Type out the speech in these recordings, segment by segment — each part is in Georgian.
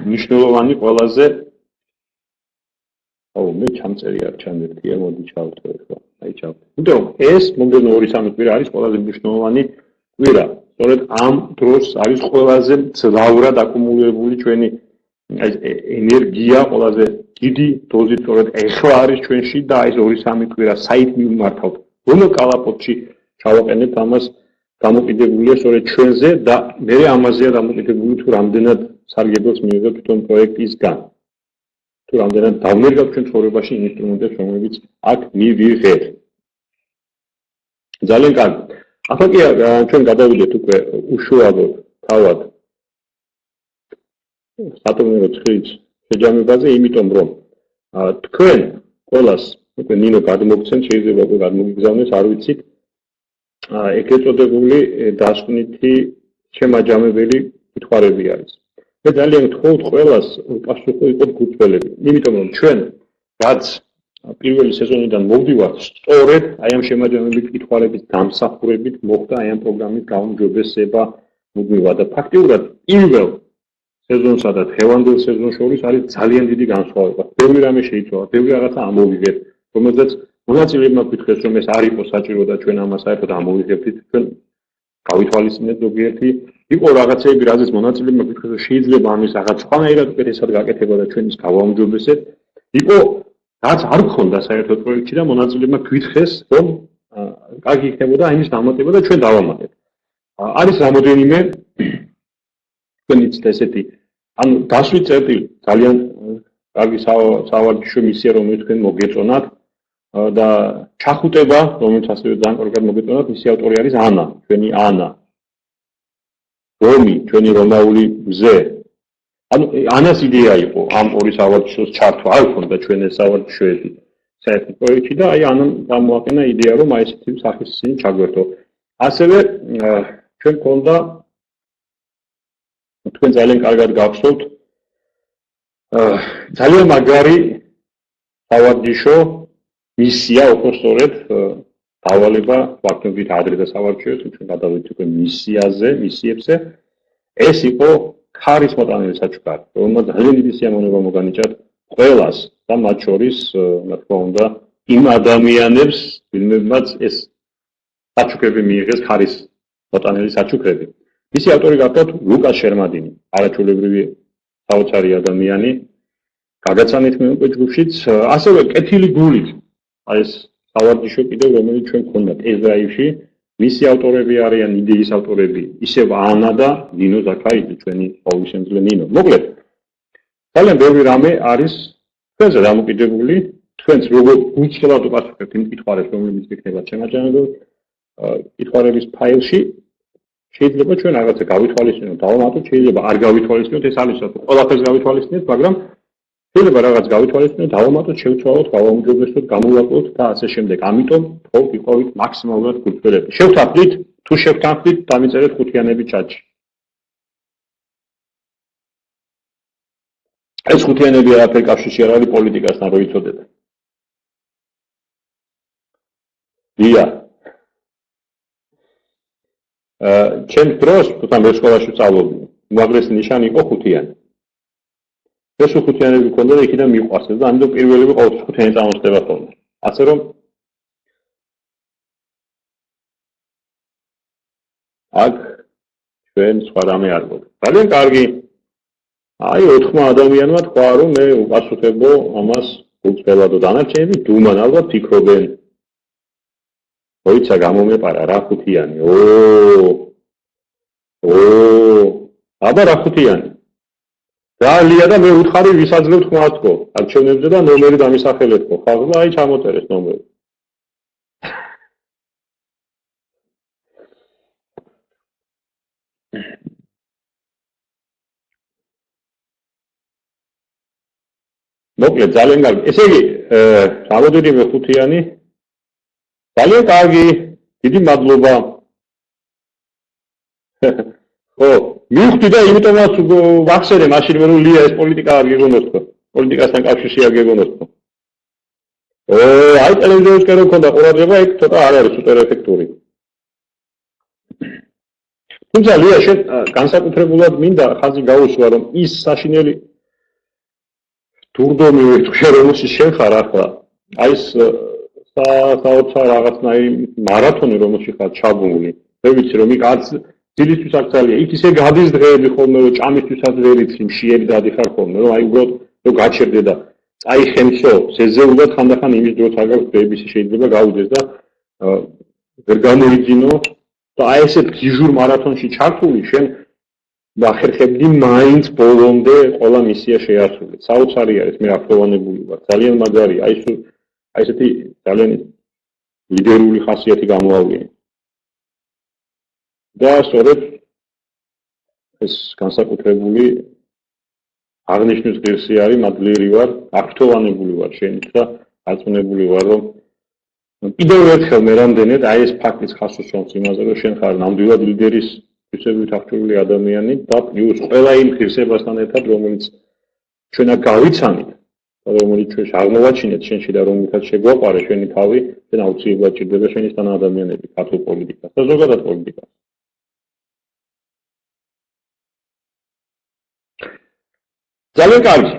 მნიშვნელოვანი ყველაზე მე ჩამწერი არ ჩამერთია, მოდი ჩავთო ახლა. აი ჩავთო. იმიტომ ეს მომდევნო 2-3 კვირა არის ყველაზე მნიშვნელოვანი კვირა. სწორედ ამ დროს არის ყველაზე მძლავრად აკუმულირებული ჩვენი ენერგია, ყველაზე დიდი დოზით სწორედ ეხლა არის ჩვენში და ეს 2-3 კვირა საით მიმართავთ. რომელ კალაპოტში ჩავაყენებთ ამას დამოკიდებულია სწორედ ჩვენზე და მე ამაზეა დამოკიდებული თუ რამდენად სარგებელს მიიღებთ თვითონ პროექტისგან. თუ რამდენად დავნერგავთ ჩვენ ცხოვრებაში ინსტრუმენტებს, რომლებიც აქ მივიღეთ. ძალიან კარგი. ახლა კი ჩვენ გადავიდეთ უკვე უშუალოდ თავად სატომერო ცხრის შეჯამებაზე, იმიტომ რომ თქვენ ყველას უკვე ნინო გადმოგცემთ, შეიძლება უკვე გადმოგიგზავნეს, არ ვიცით. ეგრეთ წოდებული დასკვნითი შემაჯამებელი კითხვარები არის. მე ძალიან გთხოვთ ყველას პასუხი იყოთ გულწრფელები, იმიტომ რომ ჩვენ რაც პირველი სეზონიდან მოვდივართ, სწორედ აი ამ შემაჯამებელი კითხვარების დამსახურებით მოხდა აი ამ პროგრამის გაუმჯობესება მუდმივად და ფაქტიურად პირველ სეზონსა და დღევანდელ სეზონს შორის არის ძალიან დიდი განსხვავება. ბევრი რამე შეიცვალა, ბევრი რაღაცა ამოვიღეთ, რომელზეც მონაწილეებმა გითხრეს, რომ ეს არ იყო საჭირო და ჩვენ ამას საერთოდ ამოვიღებთ, ჩვენ გავითვალისწინეთ ზოგიერთი. იყო რაღაცეები, რაზეც მონაწილეებმა გითხრეს, რომ შეიძლება ამის რაღაც სხვანაირად უკეთესად გაკეთება და ჩვენ ის გავაუმჯობესეთ. იყო რაც არ გქონდა საერთოდ პროექტში და მონაწილეებმა გითხრეს, რომ კარგი იქნებოდა ამის დამატება და ჩვენ დავამატებთ. არის რამოდენიმე თქვენიც ესეთი ანუ დასვით წერტილი ძალიან კარგი სავარჯიშო მისია რომელიც თქვენ მოგეწონათ და ჩახუტება რომელიც ასევე ძალიან კარგად მოგეწონათ მისი ავტორი არის ანა ჩვენი ანა რომი ჩვენი რომაული მზე ანუ ანას იდეა იყო ამ ორი სავარჯიშოს ჩართვა არ ქონდა ჩვენ ეს სავარჯიშოები საერთო პროექტში და აი ანამ გამოაყენა იდეა რომ აი ესეთი სახის ისინი ჩაგვერთო ასევე ჩვენ ქონდა თქვენ ძალიან კარგად გახსოვთ ძალიან მაგარი სავარჯიშო მისია უფრო სწორედ დავალება ვაკნობით ადრე და სავარჯიშოებს ჩვენ გადავიდეთ უკვე მისიებზე ეს იყო ქარის მოტანილი საჩუქარი რომელმაც ძალიან დიდი სიამოვნება მოგანიჭათ ყველას და მათ შორის რა თქმა უნდა იმ ადამიანებს ვინმეც ეს საჩუქრები მიიღეს ქარის მოტანილი საჩუქრები მისი ავტორი გახლავთ ლუკას შერმადინი, არაჩვეულებრივი საოცარი ადამიანი, გაგაცანით მე უკვე ჯგუფშიც, ასევე კეთილი გულით, აი ეს სავარჯიშო კიდევ რომელიც ჩვენ გქონდა ტესტ-დრაივში, მისი ავტორები არიან იდეის ავტორები, ისევ ანა და ნინო ზაქაიძე, ჩვენი ყოვლისმძლე ნინო. მოკლედ, ძალიან ბევრი რამე არის თქვენზე დამოკიდებული, თქვენს როგორ გულწრფელად უპასუხებთ იმ კითხვარებს, რომლებიც გექნებათ შემაჯამებელი კითხვარების ფაილში. შეიძლება ჩვენ რაღაცა გავითვალისწინოთ, დავამატოთ, შეიძლება არ გავითვალისწინოთ, ეს არის რა, ყველაფერს გავითვალისწინოთ, მაგრამ შეიძლება რაღაც გავითვალისწინოთ, დავამატოთ, შევცვალოთ, გავაუმჯობესოთ, გამოვაკლოთ და ასე შემდეგ. ამიტომ თქო, იყავით მაქსიმალურად გულწრფელები. შევთანხმდით, თუ შევთანხმდით, დამიწერეთ ხუთიანები ჩატში. ეს ხუთიანები არაფერ კავშირში არ არის პოლიტიკასთან, რო იცოდეთ. დია ჩემს დროს, თუმცა მე სკოლაში ვსწავლობდი, უმაღლესი ნიშანი იყო ხუთიანი. ეს ხუთიანები მქონდა და იქიდან მიყვარს და ამიტომ პირველები ყოველთვის ხუთიანი წამოსდება ხოლმე. ასე რომ აქ ჩვენ სხვა რამე არ გვაქვს. ძალიან კარგი. აი 4 ადამიანმა თქვა რომ მე უპასუხებო ამას გულწრფელად და დანარჩენები დუმან ალბათ ფიქრობენ. ოიცა გამომეპარა რა ხუთიანი. აბა რა ხუთიანი. ძალია და მე უთხარი ვისაძლევთ ხმასკო. არჩევნებზე და ნომერი დამისახელებო. ხალხმა აი ჩამოწერეს ნომერი. მოკლედ ძალიან კარგი. ესე იგი, რამოდენიმე ხუთიანი ძალიან კარგი, დიდი მადლობა. ხო, მივხვდი და იმიტომაც ვახსენე მაშინ მე რომ ლია ეს პოლიტიკა არ გეგონოსო. პოლიტიკასთან კავშირში არ გეგონოსო. აი ტელევიზორს კერო ქონდა ყურადღება, ეგ ცოტა არ არის სუპერეფექტური. თუმცა ლია შენ განსაკუთრებულად მინდა ხაზი გაუსვა რომ ის საშინელი დურდომი ვეთქვი რომელშიც შენ ხარ ახლა აი ეს საოცარ რაღაცნაირი მარათონი რომელშიც ხარ ჩაბმული მე ვიცი რომ იქ არც დილისთვის აქ ძალიან იქ ისე გადის დღეები ხოლმე რომ ჭამისთვისაც ვერ იცი მშიერი დადიხარ ხოლმე რომ აი უბრალოდ რომ გაჩერდე და წაიხემსო ზეზეულად ხანდახან იმის დროც არ გაქვს ბებისი შეიძლება გავიდეს და ვერ გამოიძინო და აი ესეთ გიჟურ მარათონში ჩართული შენ ვახერხებდი მაინც ბოლომდე ყველა მისია შეასრულე. საოცარი არის მე აფროვანებული ვარ. ძალიან მაგარია. აი ესეთი ძალიან ლიდერული ხასიათი გამოავლინე. და სწორედ ეს განსაკუთრებული აღნიშნვის ღირსი არის, მადლიერი ვარ, აფროვანებული ვარ შენით და აწმუნებული ვარ რომ კიდევ ერთხელ მე რამდენად აი ეს ფაქტიც ხას უსვამს იმაზე რომ შენ ხარ ნამდვილად ლიდერის ისევით აღჭურვილი ადამიანი და პლუს ყველა იმ ღირსებასთან ერთად რომელიც ჩვენ აქ გავიცანით და რომელიც ჩვენ აღმოვაჩინეთ შენში და რომელთაც შეგვაყარა შენი თავი შენ აუცილებლად ჭირდება შენისთან ადამიანები ქართულ პოლიტიკას და ზოგადად პოლიტიკას ძალიან კარგი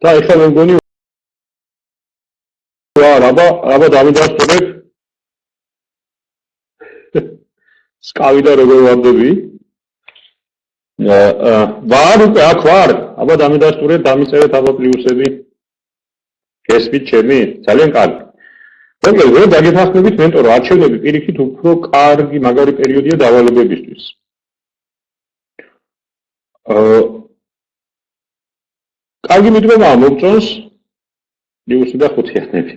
და ეხლა მე მგონი აბა დავიდასტურებ სკავი და როგორ ვარდები ვარ უკვე აქ ვარ აბა დავიდასტურებ დამიწერეთ აბა პლუსები გესმით ჩემი ძალიან კარგი მოკლედ რომ დაგეთანხმებით მენტორო არჩევნები პირიქით უფრო კარგი მაგარი პერიოდია დავალებებისთვის კარგი მიდგომაა მოგწონს პლუსი და ხუთიანები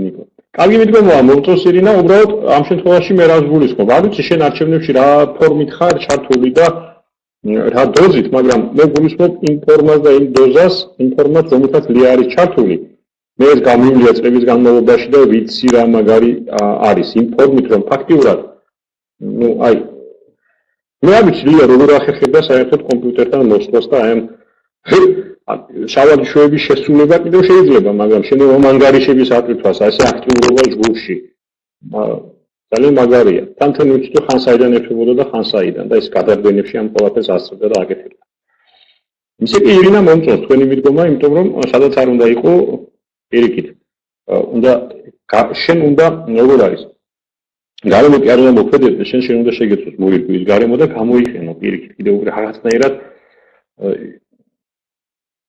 ნიკო კარგი მიდგომაა მოგწონს ირინა უბრალოდ ამ შემთხვევაში მე რას გულისხმობ არ ვიცი შენ არჩევნებში რა ფორმით ხარ ჩართული და რა დოზით მაგრამ მე გულისხმობ იმ ფორმას და იმ დოზას იმ ფორმას რომელსაც ლია არის ჩართული მე ეს გამივლია წლების განმავლობაში და ვიცი რა მაგარი არის იმ ფორმით რომ ფაქტიურად ნუ აი მე არ ვიცი ლია როგორ ახერხებდა საერთოდ კომპიუტერთან მოსვლას და აი ამ შავადიშოების შესრულება კიდევ შეიძლება მაგრამ შენ რომ ანგარიშების აკრიტვას ასე აქტიურობა ჯგუფში ძალიან მაგარია თან ვიცი თუ ხან საიდან ეფებოდა და ხან საიდან და ეს გადარგენებში ამ ყველაფერს ასწრებდა და აკეთებდა ისე კი ირინა მომწონს თქვენი მიდგომა იმიტომ რომ სადაც არ უნდა იყო პირიქით უნდა შენ უნდა როგორ არის გარემო კი არ უნდა მოქმედდეს, შენ უნდა შეგეწოს მოირგვის გარემო და გამოიყენო პირიქით კიდევ უფრო რაღაცნაირად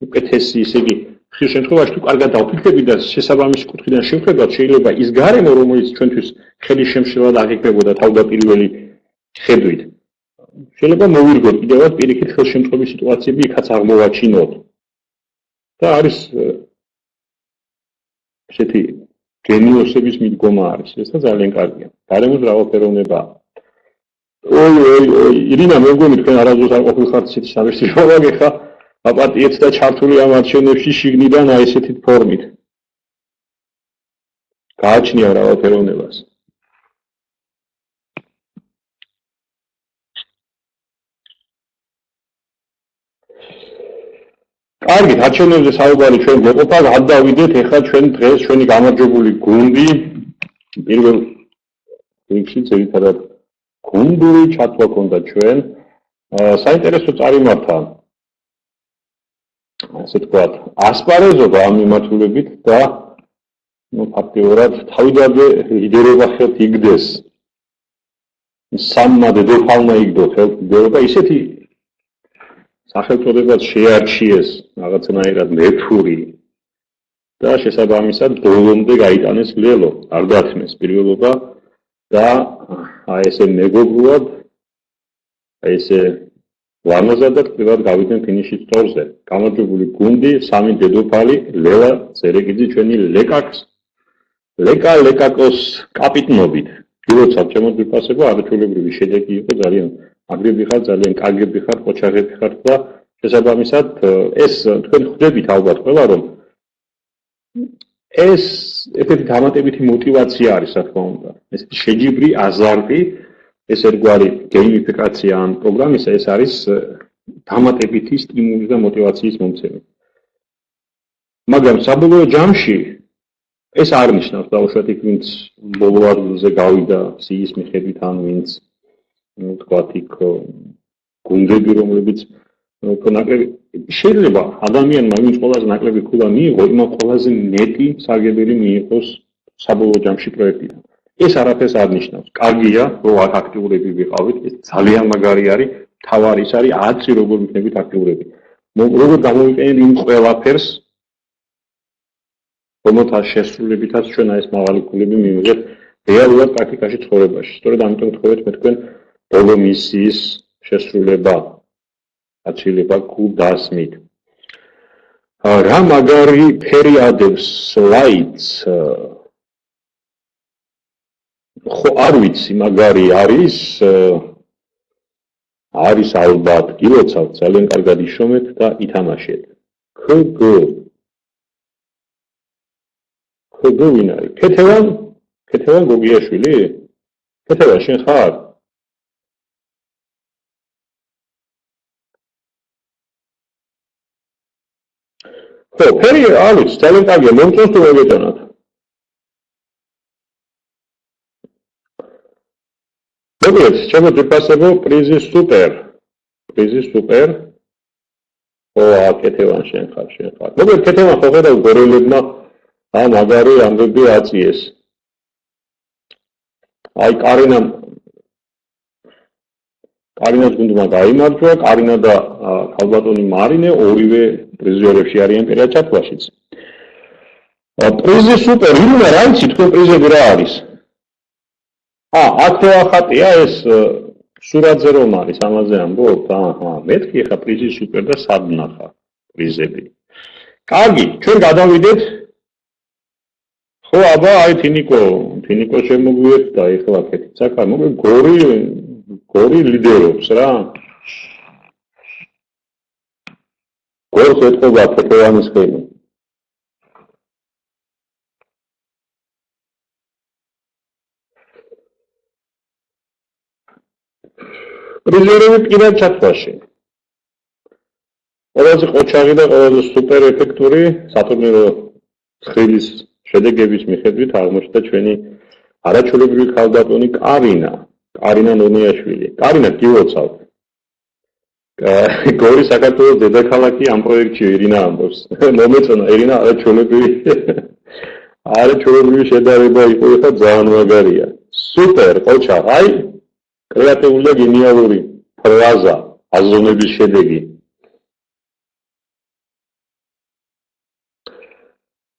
უკეთესი, ისე იგი ხშირ შემთხვევაში თუ კარგად დავფიქრები და შესაბამისი კუთხიდან შევხედავთ, შეიძლება ის გარემო, რომელიც ჩვენთვის ხელის შემშლელად აღიქმებოდა თავდაპირველი ხედვით, შეიძლება მოვირგოთ კიდევაც პირიქით ხელშემწყობი სიტუაციები იქაც აღმოვაჩინოთ. და არის ესეთი გენიოსების მიდგომა არის, ეს და ძალიან კარგია. გარემოს მრავალფეროვნებაა. ირინა, მე მგონი თქვენ არასდროს არ ყოფილხართ ისეთი სამეცნიერო ხა აპატიეთ და ჩართული ამ არჩევნებში შიგნიდან აი ესეთი ფორმით. გააჩნია მრავალფეროვნებას. კარგი, არჩევნებზე საუბარი ჩვენ გვეყოფა, გადავიდეთ ეხლა ჩვენ დღეს ჩვენი გამარჯვებული გუნდი პირველ რიგში ძირითადად გუნდური ჩათვლა ქონდა ჩვენ. საინტერესო წარიმართა ასე თქვათ, ასპარეზობა ამ მიმართულებით და ფაქტიურად თავიდანვე ლიდერობა ხელთ იგდეს. სამმა დედოფალმა იგდო ხელთ ლიდერობა, ისეთი სახელწოდებაც შეარჩიეს რაღაცნაირად ნეთური და შესაბამისად ბოლომდე გაიტანეს ლელო, არ დათმეს პირველობა და აი ესე მეგობრულად, აი ესე ლამაზად პირველად გავიდნენ ფინიშის წორზე. გამარჯვებული გუნდი, სამი დედოფალი, ლელა ზერეგიძე ჩვენი ლეკაკოს კაპიტნობით. გილოცავ ჩემო ძვირფასებო, არაჩვეულებრივი შედეგი იყო, ძალიან აგრები ხართ, ძალიან კარგები ხართ, ყოჩაღები ხართ და შესაბამისად ეს თქვენ ხვდებით ალბათ ყველა, რომ ეს ერთ-ერთი დამატებითი мотиваცია არის, რა თქმა უნდა. ეს შეჯიბრი აზარტი, ეს ერთგვარი გეიმიფიკაცია ამ პროგრამისა, ეს არის დამატებითი სტიმულის და мотиваციის მომცემი. მაგრამ საბოლოო ჯამში ეს არ ნიშნავს დაუშვათ იქ ვინც ბოლო ადგილზე გავიდა სიის მიხედვით ან ვინც თქვათ იქ გუნდები რომლებიც ნაკლები შეიძლება ადამიანმა ვინც ყველაზე ნაკლები ქულა მიიღო იმან ყველაზე მეტი სარგებელი მიიღოს საბოლოო ჯამში პროექტიდან. ეს არაფერს არ ნიშნავს. კარგია რომ აქტიურები ვიყავით, ეს ძალიან მაგარი არის, თავარი ის არის აცი როგორ ვიქნებით აქტიურები. როგორ გამოვიყენეთ იმ ყველაფერს რომელთა შესრულებითაც ჩვენ ეს მაღალი ქულები მივიღეთ რეალურად პრაქტიკაში ცხოვრებაში. სწორედ ამიტომ ვთქვით მე თქვენ ბოლო მისიის შესრულება, აცილება გულდასმით. რა მაგარი ფერი ადევს სლაიდს. ხო არ ვიცი მაგარი არის ალბათ გილოცავთ ძალიან კარგად იშომეთ და ითამაშეთ. ქგ ვინ არის? ქეთევან გოგიაშვილი? ქეთევან შენ ხარ? ხო, ფერი არის, ძალიან კარგია, მომწონს თუ მოგეწონათ. მოკლედ, ჩემო ძვირფასებო, პრიზი სუპერ. ო, ქეთევან შენ ხარ. მოკლედ, ქეთევან ხო ხედავ გორელებმა ამ მაგარი ამბები აწიეს. აი კარინას გუნდმა გაიმარჯვა, კარინა და ქალბატონი მარინე ორივე პრიზიორებში არიან პირველ ჩათვლაშიც. პრიზი სუპერ, ირინა რა იცი თქვენ პრიზები რა არის? აქ ახატია ეს სურათზე რომ არის, ამაზე ამბობთ? მეთქი ახლა პრიზი სუპერ და სად ნახა პრიზები. კარგი, ჩვენ გადავიდეთ. ხო, აბა, აი თინიკო შემოგვიერთდა ეხლა კეთით საკა, მოკლედ გორი ლიდერობს რა. გორს ეთყობა ქეთევანის ხელი. პრიზიორები პირად ჩათვლაში. ყველაზე ყოჩაღი და ყველაზე სუპერეფექტური სატურნირო ცხილის შედეგების მიხედვით აღმოჩნდა ჩვენი არაჩვეულებრივი ქალბატონი კარინა ნონიაშვილი. კარინა გილოცავთ. გორი საქართველოს დედაქალაქი ამ პროექტში ირინა ამბობს. მომეწონა ირინა არაჩვეულებრივი შედარება იყო და ძალიან მაგარია. Super, ყოჩა, აი, კრეატიული და გენიალური ფრაზა, აზროვნების შედეგი.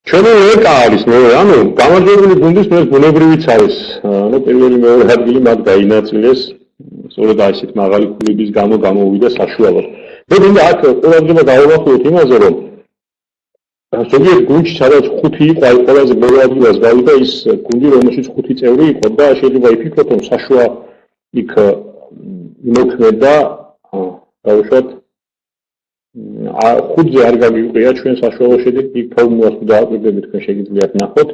ჩვენი ეკა არის მე, ანუ გამარჯვებული გუნდის მე ბუნებრივიც არის. ანუ პირველი მეორე ადგილი მათ გაინაწილეს. სწორედ აი ესეთ მაღალი ქულების გამო გამოვიდა საშუალოდ. მე მინდა აქ ყურადღება დავუახლოვოთ იმაზე, რომ ზოგიერთ გუნდში სადაც 5 იყო, აი ყველაზე მეორე ადგილას გავიდა ის გუნდი, რომელშიც 5 წევრი იყო და შეიძლება იფიქროთ, რომ საშუა იქ იმოქმედა, დავუშვათ 5-ზე არ გავიყვია ჩვენ საშუალო შედეგი, იქ ფორმულას თუ დააკვირდებით, თქვენ შეგიძლიათ ნახოთ.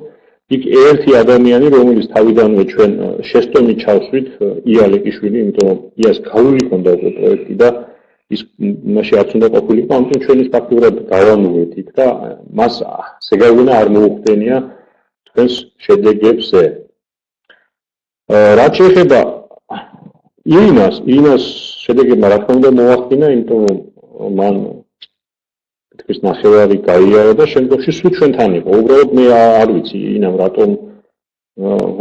იქ ერთი ადამიანი, რომელიც თავიდანვე ჩვენ შეცდომით ჩავსვით, ია ლეკიშვილი, იმიტომ რომ იას გავლილი ჰქონდა უკვე პროექტი და ის მაშინ არც უნდა ყოფილიყო, ამიტომ ჩვენ ის ფაქტურად გავანუვეთ იქ და მას ზეგავლენა არ მოუხდენია თქვენს შედეგებზე. რაც შეეხება ირინას შედეგებმა რა თქმა უნდა მოახდინა, იმიტომ რომ მან თქვის ნახევარი გაიარა და შემდგომში სულ ჩვენთან იყო. უბრალოდ მე არ ვიცი ირინამ რატომ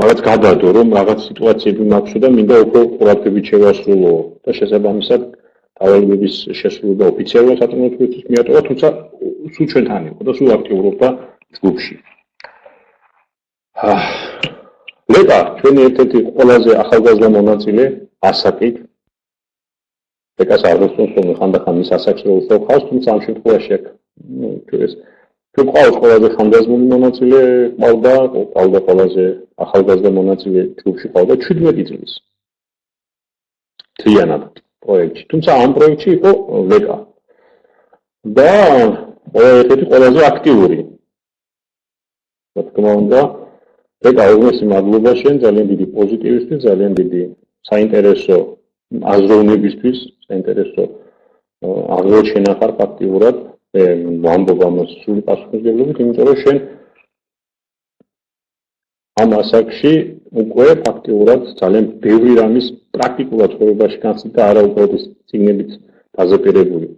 რაღაც გადადო, რომ რაღაც სიტუაციები მაქვს და მინდა უფრო ყურადღებით შევასრულო და შესაბამისად დავალებების შესრულება ოფიციალურად საწინააღმდეგოების მიატოვა, თუმცა სულ ჩვენთან იყო და სულ აქტიურობდა ჯგუფში. ლეკა ჩვენი ერთ-ერთი ყველაზე ახალგაზრდა მონაწილე ასაკით. ეკას არ მოსწონს რომ ხანდახან ის ასაკს რო უხავს, თუმცა ამ შემთხვევაში აქ ეს თუ ყავს ყველაზე ხანდაზმული მონაწილე ყავდა ყველაზე ახალგაზრდა მონაწილე ჯგუფში ყავდა 17 წლის. თლიანად პროექტში. თუმცა ამ პროექტში იყო ლეკა. და ერთ-ერთი ყველაზე აქტიური. რა თქმა უნდა, ლეკა უგმესი მადლობა შენ, ძალიან დიდი პოზიტივისთვის, ძალიან დიდი საინტერესო აზროვნებისთვის, საინტერესო აღროჩენა შენახარ ფაქტიურად, ვამბობ ამას სრული პასუხისმგებლობით, იმიტომ რომ შენ ამ ასაკში უკვე ფაქტიურად ძალიან ბევრი რამის პრაქტიკულად ცხოვრებაში განცდით და არა უბრალოდ წიგნებით დაზეპირებული.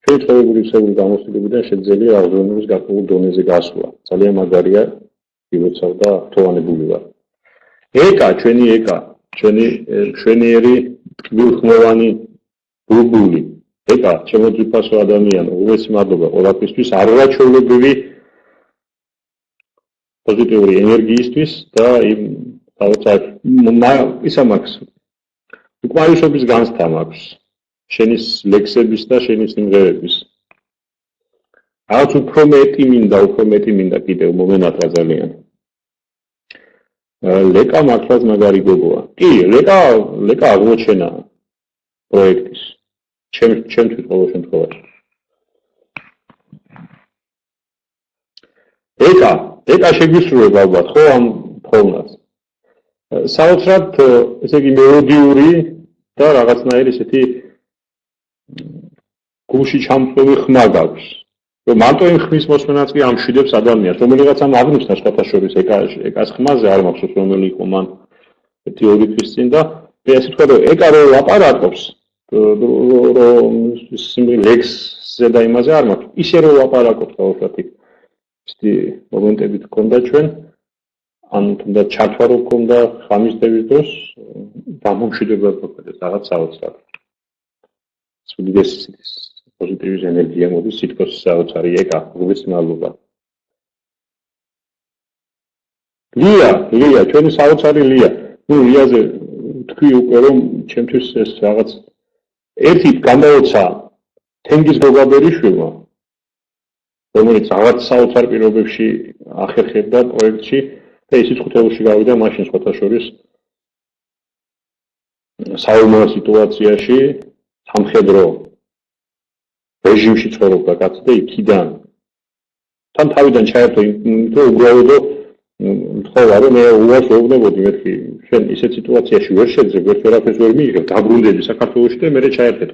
ჩვენი ცხოვრებრივი გამოცდილებიდან შეძელია აღზრდობის გარკვეულ დონეზე გასვლა. ძალიან მაგარია, გილოცავ და თოვანებული ვარ. ეკა, ჩვენი ეკა, ჩვენი მშვენიერი ტკბილხმოვანი ბულბული. ეკა, ჩემო ძვირფასო ადამიანო, უღრესი მადლობა ყველაფრისთვის, არაჩვეულებრივი პოზიტიური ენერგიისთვის და იმ ისა მაქვს უკმარისობის განცდა მაქვს შენის ლექსების და შენის სიმღერების. რაღაც უფრო მეტი მინდა კიდევ მომენატრა ძალიან. ლეკა მართლაც მაგარი გოგოა. კი, ლეკა აღმოჩენა პროექტის. ჩემთვის ყოველ შემთხვევაში. ეკა შეგვისრულებ ალბათ, ხო, ამ ფორმას. საოცრად, ესე იგი მელოდიური და რაღაცნაირი ესეთი გულში ჩამწვევი ხმა გაქვს. რომ მარტო იმ ხმის მოსმენაც კი ამშვიდებს ადამიანს, რომელიღაცამ აღნიშნა სხვათა შორის ეკას ხმაზე არ მახსოვს რომელი იყო მან 1-2 თვის წინ და მე ასე ვთქვა, რომ ეკა რო ლაპარაკობს, რომ ლექსზე და იმაზე არ მაქვს, ისე რო ლაპარაკობს ყოველთვის. ისეთი მომენტები გქონდა ჩვენ, ან თუნდაც ჩართვა რო გქონდა ხამის დევის დროს, დამომშვიდებლად მოხდეს რაღაც საოცრად. სულიდესის პოზიტივის ენერგია მოდის, სიტყვის საოცარი ეკა, უღრესი მადლობა. ლია, ჩვენი საოცარი ლია. ნუ ლიაზე თქვი უკვე რომ ჩემთვის ეს რაღაც ერთით გამაოცა თენგიზ გოგაბერიშვილმა, რომელიც რაღაც საოცარ პირობებში ახერხებდა პროექტში და ისიც ხუთეულში გავიდა მაშინ სხვათა შორის საომარ სიტუაციაში სამხედრო რეჟიმში ცხოვრობდა კაცი და იქიდან თან თავიდან ჩაერთო იმიტომ უბრალოდ თქვა რომ მე უას ვეუბნებოდი მეთქი შენ ისეთ სიტუაციაში ვერ შეძებ ვერაფერს ვერ მიიღებ დაბრუნდები საქართველოში და მე ჩაერთეთ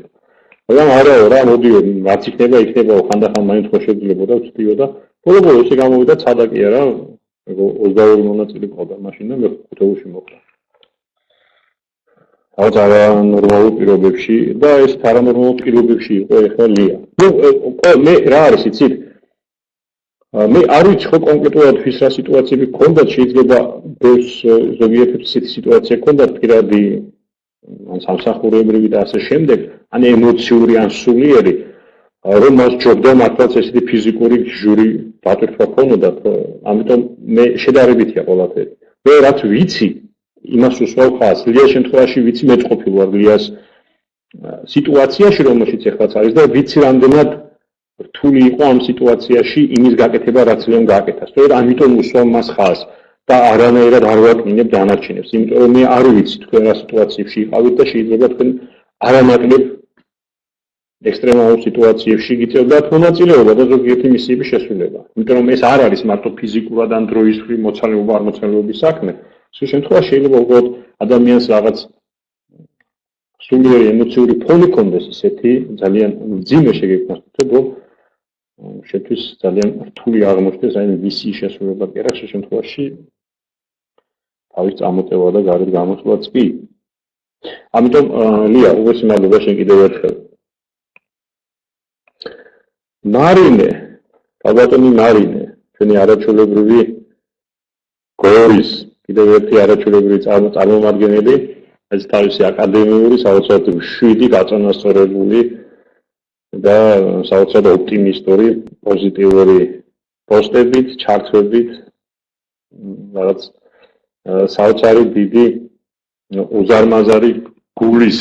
მაგრამ არაო რა მოდიო რაც იქნება ხანდახან მაინც ხო შეძლებოდა ვწდიო და ბოლო-ბოლო ესე გამოვიდა ცადა კი არა 22 მონაწილე ყავდა მაშინ და მე ხუთეულში მოხდა რაღაც არანორმალურ პირობებში და ეს არანორმალურ პირობებში იყო ეხლა ლია. ნუ მე რა არის იცით? მე არ ვიცი ხო კონკრეტულად ვის რა სიტუაციები გქონდათ, შეიძლება ბევრს ზოგიერთებს ისეთი სიტუაცია გქონდათ პირადი ან სამსახურებრივი და ასე შემდეგ, ან ემოციური ან სულიერი, რომ მას ჯობდა მართლაც ესეთი ფიზიკური ჟური დატვირთვა ქონოდა, ამიტომ მე შედარებითია ყველაფერი. მე რაც ვიცი, იმას უსვავ ხაზს, ლიას შემთხვევაში ვიცი მეწყობილ ვარ ლიას სიტუაციაში, რომელშიც ეხლაც არის და ვიცი რამდენად რთული იყო ამ სიტუაციაში იმის გაკეთება, რაც ლეომ გააკეთა. სწორედ ამიტომ უსვამ მას ხაზს და არანაირად არ ვაკნინებ დანარჩენებს, იმიტომ რომ მე არ ვიცი თქვენ რა სიტუაციებში იყავით და შეიძლება თქვენ არანაკლებ ექსტრემალურ სიტუაციებში გიწევდათ მონაწილეობა და ზოგიერთი მისიების შესრულება. იმიტომ რომ ეს არ არის მარტო ფიზიკურად ან დროისვრი მოცალება არ მოცალებების საქმე. ეს შემთხვევაში შეიძლება უბრალოდ ადამიანს რაღაც სულიერი ემოციური ფონი ჰქონდეს ისეთი ძალიან მძიმე შეგექმნას, რომ შეთვის ძალიან რთული აღმოჩნდეს აი მისი შესრულება კი არა, ამ შემთხვევაში თავის წამოწევა და გარეთ გამოსვლაც კი. ამიტომ ლია, უღირს მადლობა შენ კიდევ ერთხელ. მარინე, ალბათონი მარინე, ჩვენი არაჩვეულებრივი გორის კიდევ ერთი არაჩვეულებრივი წარმომადგენელი, ეს თავისი აკადემიური, საოცრად მშვიდი, გაწონასწორებული და საოცრად ოპტიმისტური, პოზიტიური პოსტებით, ჩართვებით, რაღაც საოცარი დიდი უზარმაზარი გულის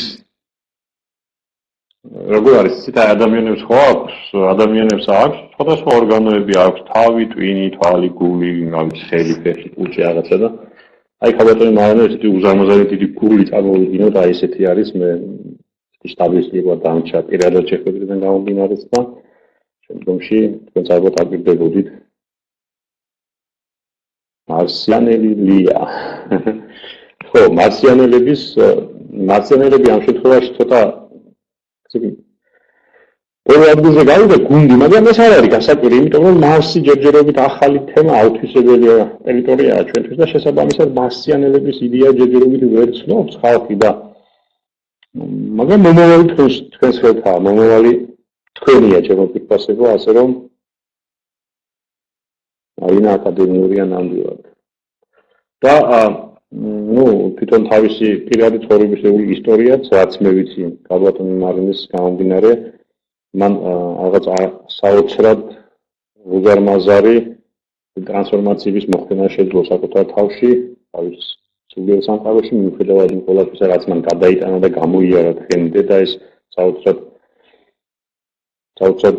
როგორ არის ციტა ადამიანებს ხო აქვს, ადამიანებს აქვს, სხვადასხვა ორგანოები აქვს, თავი, ტვინი, თვალი, გული, ხელი, ფეხი, კუჭი რაღაცა და აი ხალხი მარანე ესეთი უზარმაზარი დიდი გული წარმოვიდგინოთ, აი ესეთი არის მე სტაბილიზება დამჭა პირადად შეხვედრიდან გამომდინარეც და შემდგომში თქვენც ალბათ აგვირდებოდით მარსიანელი ლია. ხო, მარსიანელები ამ შემთხვევაში ცოტა ორი ადგილზე გავიდა გუნდი, მაგრამ ეს არ არის გასაკვირი, იმიტომ რომ მარსი ჯერჯერობით ახალი თემა აუთვისებელი ტერიტორიაა ჩვენთვის და შესაბამისად მარსიანელების იდეა ჯერჯერობით ვერ ცნობს ხალხი და მაგრამ მომავალი თქვენს ხელთაა, მომავალი თქვენია ჩემო ფიქრასება, ასე რომ აინა აკადემიურია ნამდვილად. და თვითონ თავისი პირადი ცხოვრებისეული ისტორიაც, რაც მე ვიცი, ალბათონი მარინის გამომდინარე, მან რაღაც საოცრად უზარმაზარი ტრანსფორმაციების მოხდენა შეძლო საკუთარ თავში, თავის სულიერ სამყაროში, მიუხედავად იმ ყველაფრისა, რაც მან გადაიტანა და გამოიარა დღემდე და ეს საოცრად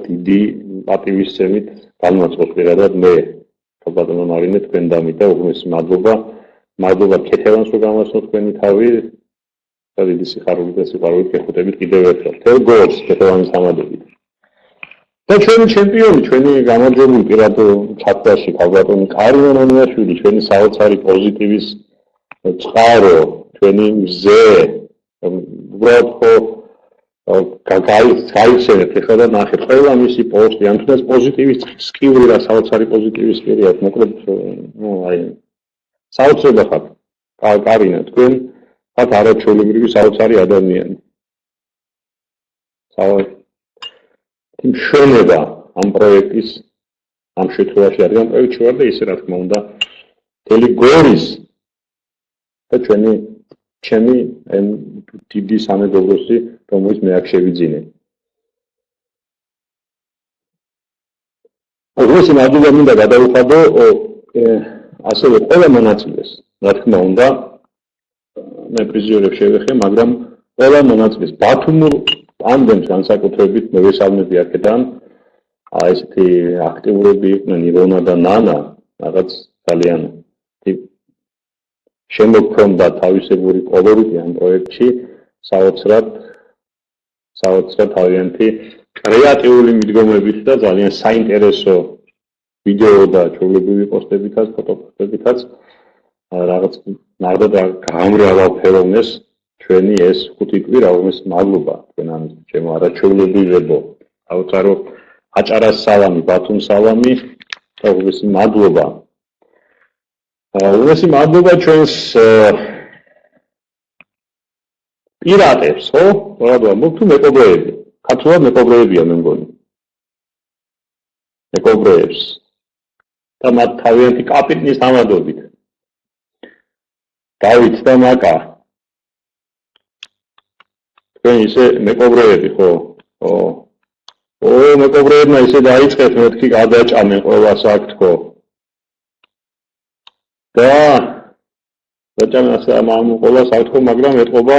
დიდი პატივისცემით განმაწყობს პირადად მე, ალბათონი მარინე, თქვენ დამიტა, უღრმესი მადლობა. მადლობა ქეთევანს რომ გამოსცნოთ თქვენი თავი და დიდი სიხარულით და სიყვარულით გეხუტებით კიდევ ერთხელ. თელ გოლს ქეთევანის ამადებით. და ჩვენი ჩემპიონი, ჩვენი გამარჯვებული პირად ჩათვლაში ალბათონი კარინა ნონიაშვილი, ჩვენი საოცარი პოზიტივის წყარო, ჩვენი მზე, უბრალოდ ხო გაიხსენეთ ეხლა და ნახეთ ყველა მისი პოსტი, ან თუნდაც პოზიტივის სკივრი რა საოცარი პოზიტივის სკივრი აქვს, მოკლედ აი საოცრება ხართ, კარინა, თქვენ ხართ არაჩვეულებრივი საოცარი ადამიანი. მშვენება ამ პროექტის, ამ შემთხვევაში არის ამ პროექტში ვარ და ისე რა თქმა უნდა, მთელი გორის და ჩემი დიდი სამეგობროსი, რომელიც მე აქ შევიძინე. უღრესი მადლობა მინდა გადავუხადო ასევე ყველა მონაწილეს, რა თქმა უნდა, მე პრიზიორებს შევეხე, მაგრამ ყველა მონაწილეს ბათუმურ ტანდემს განსაკუთრებით მე ვესალმები აქედან, ესეთი აქტიურები იყვნენ ირონა და ნანა, რაღაც ძალიან შემოქმნდა თავისებური კოლორიტი ამ პროექტში, საოცრად თავიანთი კრეატიული მიდგომებით და ძალიან საინტერესო ვიდეო და ჩვეულებრივი პოსტებითაც, ფოტოპოსტებითაც რაღაც ნამდვილად გამრავალფეროვნეს ჩვენი ეს 5 კვირა, უმეს მადლობა თქვენ ამის ჩემო არაჩვეულებრივებო. აუწარო აჭარას სალამი, ბათუმს სალამი და უმეს მადლობა. უმეს მადლობა ჩვენს პირატებს, ხო? რა მოგვთუ მეკობრეები. ქართულად მეკობრეებია მე მგონი. მეკობრეებს და მათ თავიანთი კაპიტნის ამადობით. დავით და მაკა. თქვენ ისე მეკობრეები ხო? მეკობრეებმა ისე დაიწყეთ მეთქი გადაჭამენ ყველას აქ თქო. და დაჭამენ ასე ამ ყველას აქ თქო, მაგრამ ეთყობა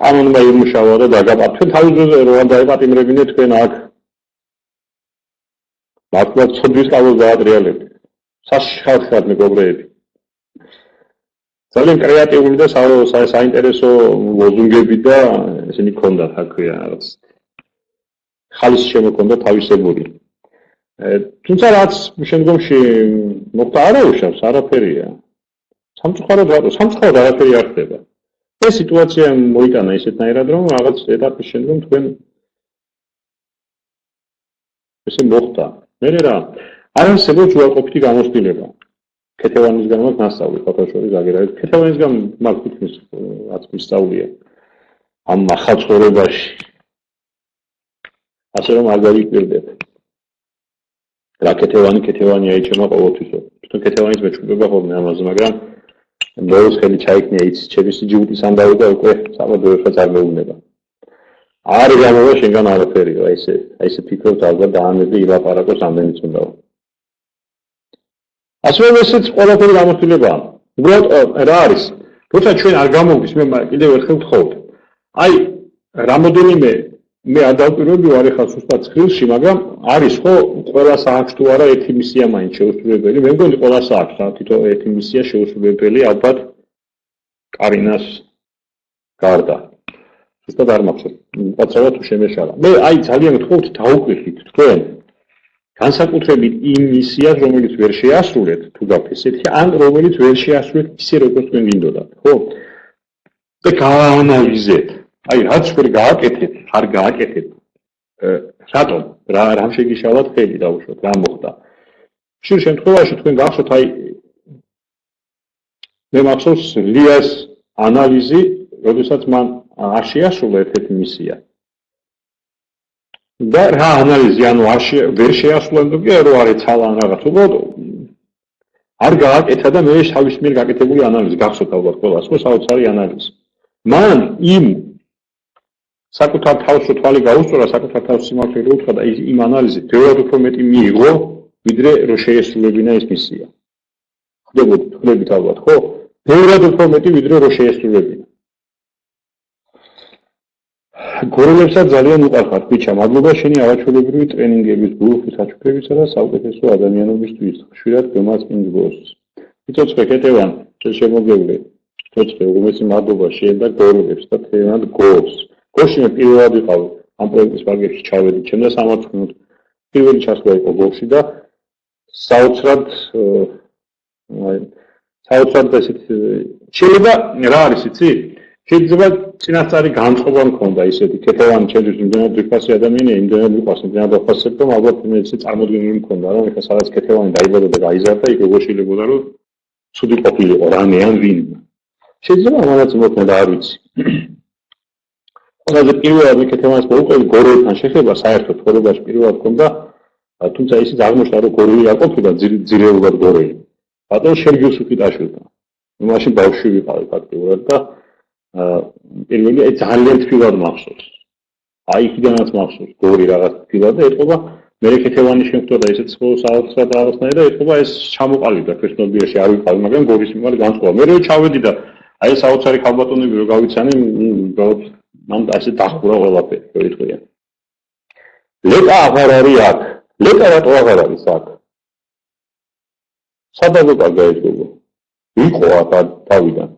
კანონმა იმუშავა და დაგაპატ. თქვენ თავის დროზე რო არ დაეპატიმრებინეთ თქვენ აქ მართლაც ცოდვის კაბოს დაატრიალებთ. საშიშხალხად მეკობრეები. ძალიან კრეატიული და საინტერესო ლოზუნგები და ესენი ქონდათ რა ქვია რაღაც ხალისი შემოქონდა თავისებური. თუმცა რაც შემდგომში მოხდა არაუშავს, არაფერია. სამწუხაროდ რატო? სამწუხაროდ არაფერი არ ხდება. ეს სიტუაცია მოიტანა ისეთნაირად, რომ რაღაც ეტაპის შემდგომ თქვენ ესე მოხდა. მე რა არ არსებობს უარყოფითი გამოცდილება. ქეთევანისგან მაქვს ნასწავლი, ფოთაშორის აგერაეთ. ქეთევანისგან მაქვს თითქმის რაც მისწავლია ამ ახალ ცხოვრებაში. ასე რომ არ გავიკვირდეთ. რა ქეთევანი აიჩემა ყოველთვისო. თვითონ ქეთევანის მეჩხუბება ხოლმე ამაზე, მაგრამ ბოლოს ხელი ჩაიქნია იცი, ჩემი სიჯუტის ამბავი და უკვე საბადოებსაც არ მეუბნება. არ გამოვა შენგან არაფერი, აი ესე ფიქრობთ ალბათ დაანებდი ილაპარაკოს ამდენიც უნდა. ასე რომ ესეც ყველაფერი გამოცდილებაა. უბრალოდ რა არის? როცა ჩვენ არ გამოვდის, მე კიდევ ერთხელ ვთხოვთ. აი რამოდენიმე მე არ დავპირობდი ვარ ეხლა სუსტად ცხრილში, მაგრამ არის ხო ყველას აქვს თუ არა ერთი მისია მაინც შეუსრულებელი. მე მგონი ყველას აქვს რა თვითონ ერთი მისია შეუსრულებელი, ალბათ კარინას გარდა. სუსტად არ მახსოვს. პაცავა თუ შემეშალა. მე აი ძალიან გთხოვთ დაუკვირდით თქვენ განსაკუთრებით იმ მისიას, რომელიც ვერ შეასრულეთ, თუ გაფესეთ, ან რომელიც ვერ შეასრულეთ ისე როგორც თქვენ გინდოდათ, ხო? და გაანალიზეთ. აი რაც ვერ გააკეთეთ, არ გააკეთეთ. რატომ? რამ შეგიშალათ ხელი დაუშვათ, რა მოხდა? ხშირ შემთხვევაში თქვენ გახსოვთ აი მე მახსოვს ლიას ანალიზი, როდესაც მან არ შეასრულა ერთ-ერთი მისია. და რა ანალიზი, ანუ ვერ შეასრულა, რომ არ ეცალა რაღაც, უბრალოდ არ გააკეთა და მე თავის მიერ გაკეთებული ანალიზი გახსოვთ ალბათ ყველას, ხო, საოცარი ანალიზი. მან იმ საკუთარ თავს თვალი გაუსწორა, საკუთარ თავს სიმართლე უთხრა და იმ ანალიზით ბევრად უფრო მეტი მიიღო, ვიდრე რომ შეესრულებინა ეს მისია. ხვდებით ალბათ, ხო? ბევრად უფრო მეტი ვიდრე რომ შეესრულებინა. გორელებსაც ძალიან უყარხარ, ბიჭა, მადლობა შენი არაჩვეულებრივი ტრენინგების, ბურთის საჩუქრებისა და საუკეთესო ადამიანობისთვის. ხშირად გემაწმინდოს. იცოცხლე ქეთევან, შემოგევლე. იცოცხლე, უმეტი მადლობა შენ და გორელებს და თემად გოს. გოში მე პირველად ვიყავ ამ პროექტის ვარგებში ჩავედი, ჩემ და სამართლოდ პირველი ჩასვლა იყო გოში და საოცრად ესეთ შეიძლება რა არის იცი? შეიძლება წინასწარი განწყობა მქონდა ისეთი ქეთევანი ჩემთვის იმდენად ვიფასე ადამიანია, იმდენად ვიყვარს, იმდენად ვაფასებ, რომ ალბათ მე ისე წარმოდგენილი მქონდა, რომ ეხლა სადაც ქეთევანი დაიბადა და გაიზარდა, იქ როგორ შეიძლებოდა, რომ ცუდი ყოფილიყო რამე ან ვინმე. შეიძლება ამანაც მოხდა და არ ვიცი. ყველაზე პირველად მე ქეთევანს მოვუყევი გორელთან შეხება საერთოდ ცხოვრებაში პირველად მქონდა, თუმცა ისიც აღმოჩნდა, რომ გორელი არ ყოფილა ძირეულად გორელი. ბატონ შერგილს უკიდაშვილდა. მაშინ ბავშვი ვიყავი ფაქტიურად და პირველი აი ძალიან თბილად მახსოვს. აი იქიდანაც მახსოვს გორი რაღაც თბილად და ეთყობა მე ქეთევანი შემხვდა და ესეც საოცრად რაღაცნაირად და ეთყობა ეს ჩამოყალიბდა ქრისტიანობაში არ ვიყავი, მაგრამ გორის მიმართ განწყობა. მე რო ჩავედი და აი ეს საოცარი ქალბატონები რო გავიცანი, უბრალოდ მან ასე დახურა ყველაფერი, რო იტყვია. ლეკა აღარ არის აქ. ლეკა რატო აღარ არის აქ? სადაგოკა გაიგო. იყო აქ თავიდან.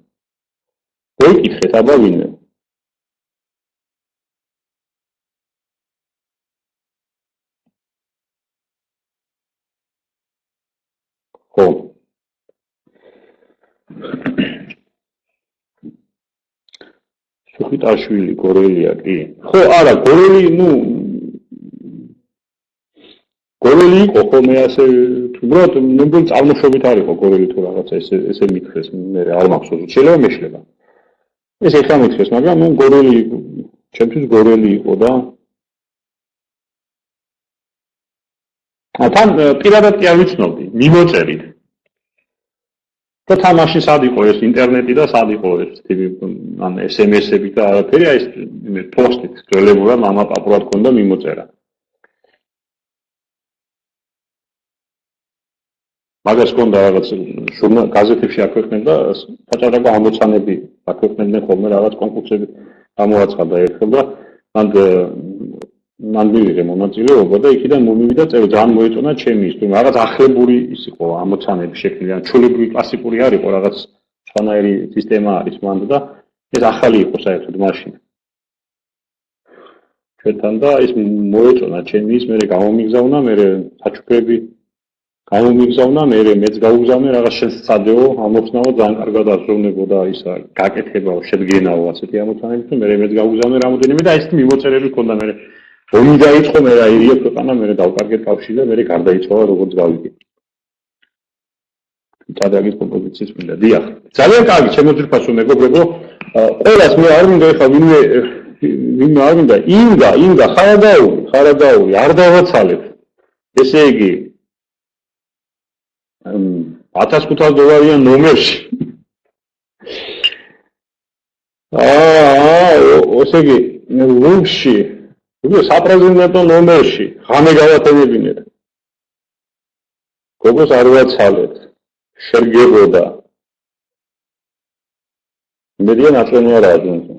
მოიკითხეთ აბა ვინმე. ხო. სუხიტაშვილი გორელია კი. ხო, არა, გორელი, გორელი იყო ხოლმე ასე, უბრალოდ მე მგონი წარმოშობით არ იყო გორელი თუ რაღაცა ესე მითხრეს, მე არ მახსოვს, შეიძლება მეშლება. ეს ეხლა მითხრეს, მაგრამ მე გორელი ჩემთვის გორელი იყო და თან პირადად კი არ ვიცნობდი, მიმოწერით. და თამაში სად იყო ეს ინტერნეტი და სად იყო ეს ან SMS-ები და არაფერი, აი ეს პოსტით ძველებურად მამა პაპურად ქონდა მიმოწერა. მაგას ქონდა რაღაც გაზეთებში აქვეყნებდა საჭარბო ამოცანები აქვეყნებდნენ ხოლმე რაღაც კონკურსები გამოაცხადა ერთხელ და მან მივიღე მონაწილეობა და იქიდან მომივიდა წევრი ძალიან მოეწონა ჩემი ის თუ რაღაც ახლებური ის იყო ამოცანები შექმნილი ან ჩულებრივი კლასიკური არ იყო რაღაც სხვანაირი სისტემა არის მანდ და ეს ახალი იყო საერთოდ მაშინ ჩვენთან და ის მოეწონა ჩემი ის მე გამომიგზავნა მე საჩუქრები გამომიგზავნა მე მეც გაუგზავნე რაღაც შესაძლებო ამოცნაო ძალიან კარგად აზროვნებოდა ისა გაკეთებაო შედგენაო ასეთი ამოცანები თუ მე მეც გაუგზავნე რამოდენიმე და ეს მიმოწერები ქონდა მე ომი დაიწყო მე რა ირია ქვეყანა მე დავკარგე კავშირი და მე გარდაიცვალა როგორც გავიგე წადაგის კომპოზიციის მინდა დიახ ძალიან კარგი შემოძირფასო მეგობრებო ყველას მე არ მინდა ეხლა ვინმე არ მინდა ინგა ხარადაული არ დავაცალებ ესე იგი $1500 ნომერში ესე იგი ლუქსში საპრეზიდენტო ნომერში ღამე გავათენებინეთ გოგოს არ ვაცალეთ შერგებოდა მედია ნაწლენი არ აძუნდა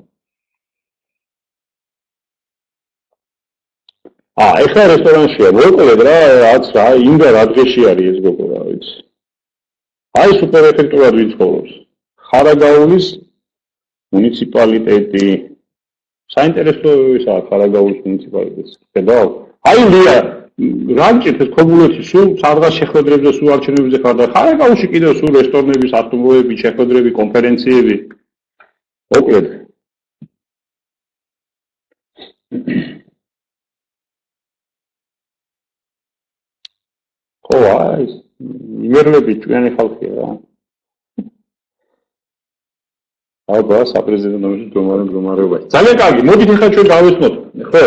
ეხლა რესტორანშია მოკლედ რაც ინგა რა დღეში არის ეს გოგო რა ვიცი აი სუპერეფექტურად ვიცხოვრობს ხარაგაულის მუნიციპალიტეტი საინტერესო ისაა ხარაგაულის მუნიციპალიტეტი ხედავ აი ლია რა მჭირთ ეს ქობულეთი სულ სადღაც შეხვედრებზე სულ არჩევნებზე ხარ და ხარაგაულში კიდევ სულ რესტორნები სასტუმროები შეხვედრები კონფერენციები მოკლედ აი იმერლები ჭკვიანი ხალხია რა აბა საპრეზიდენტო ნომერში მდგომარეობა ძალიან კარგი მოდით ახლა ჩვენ დავესმოთ ხო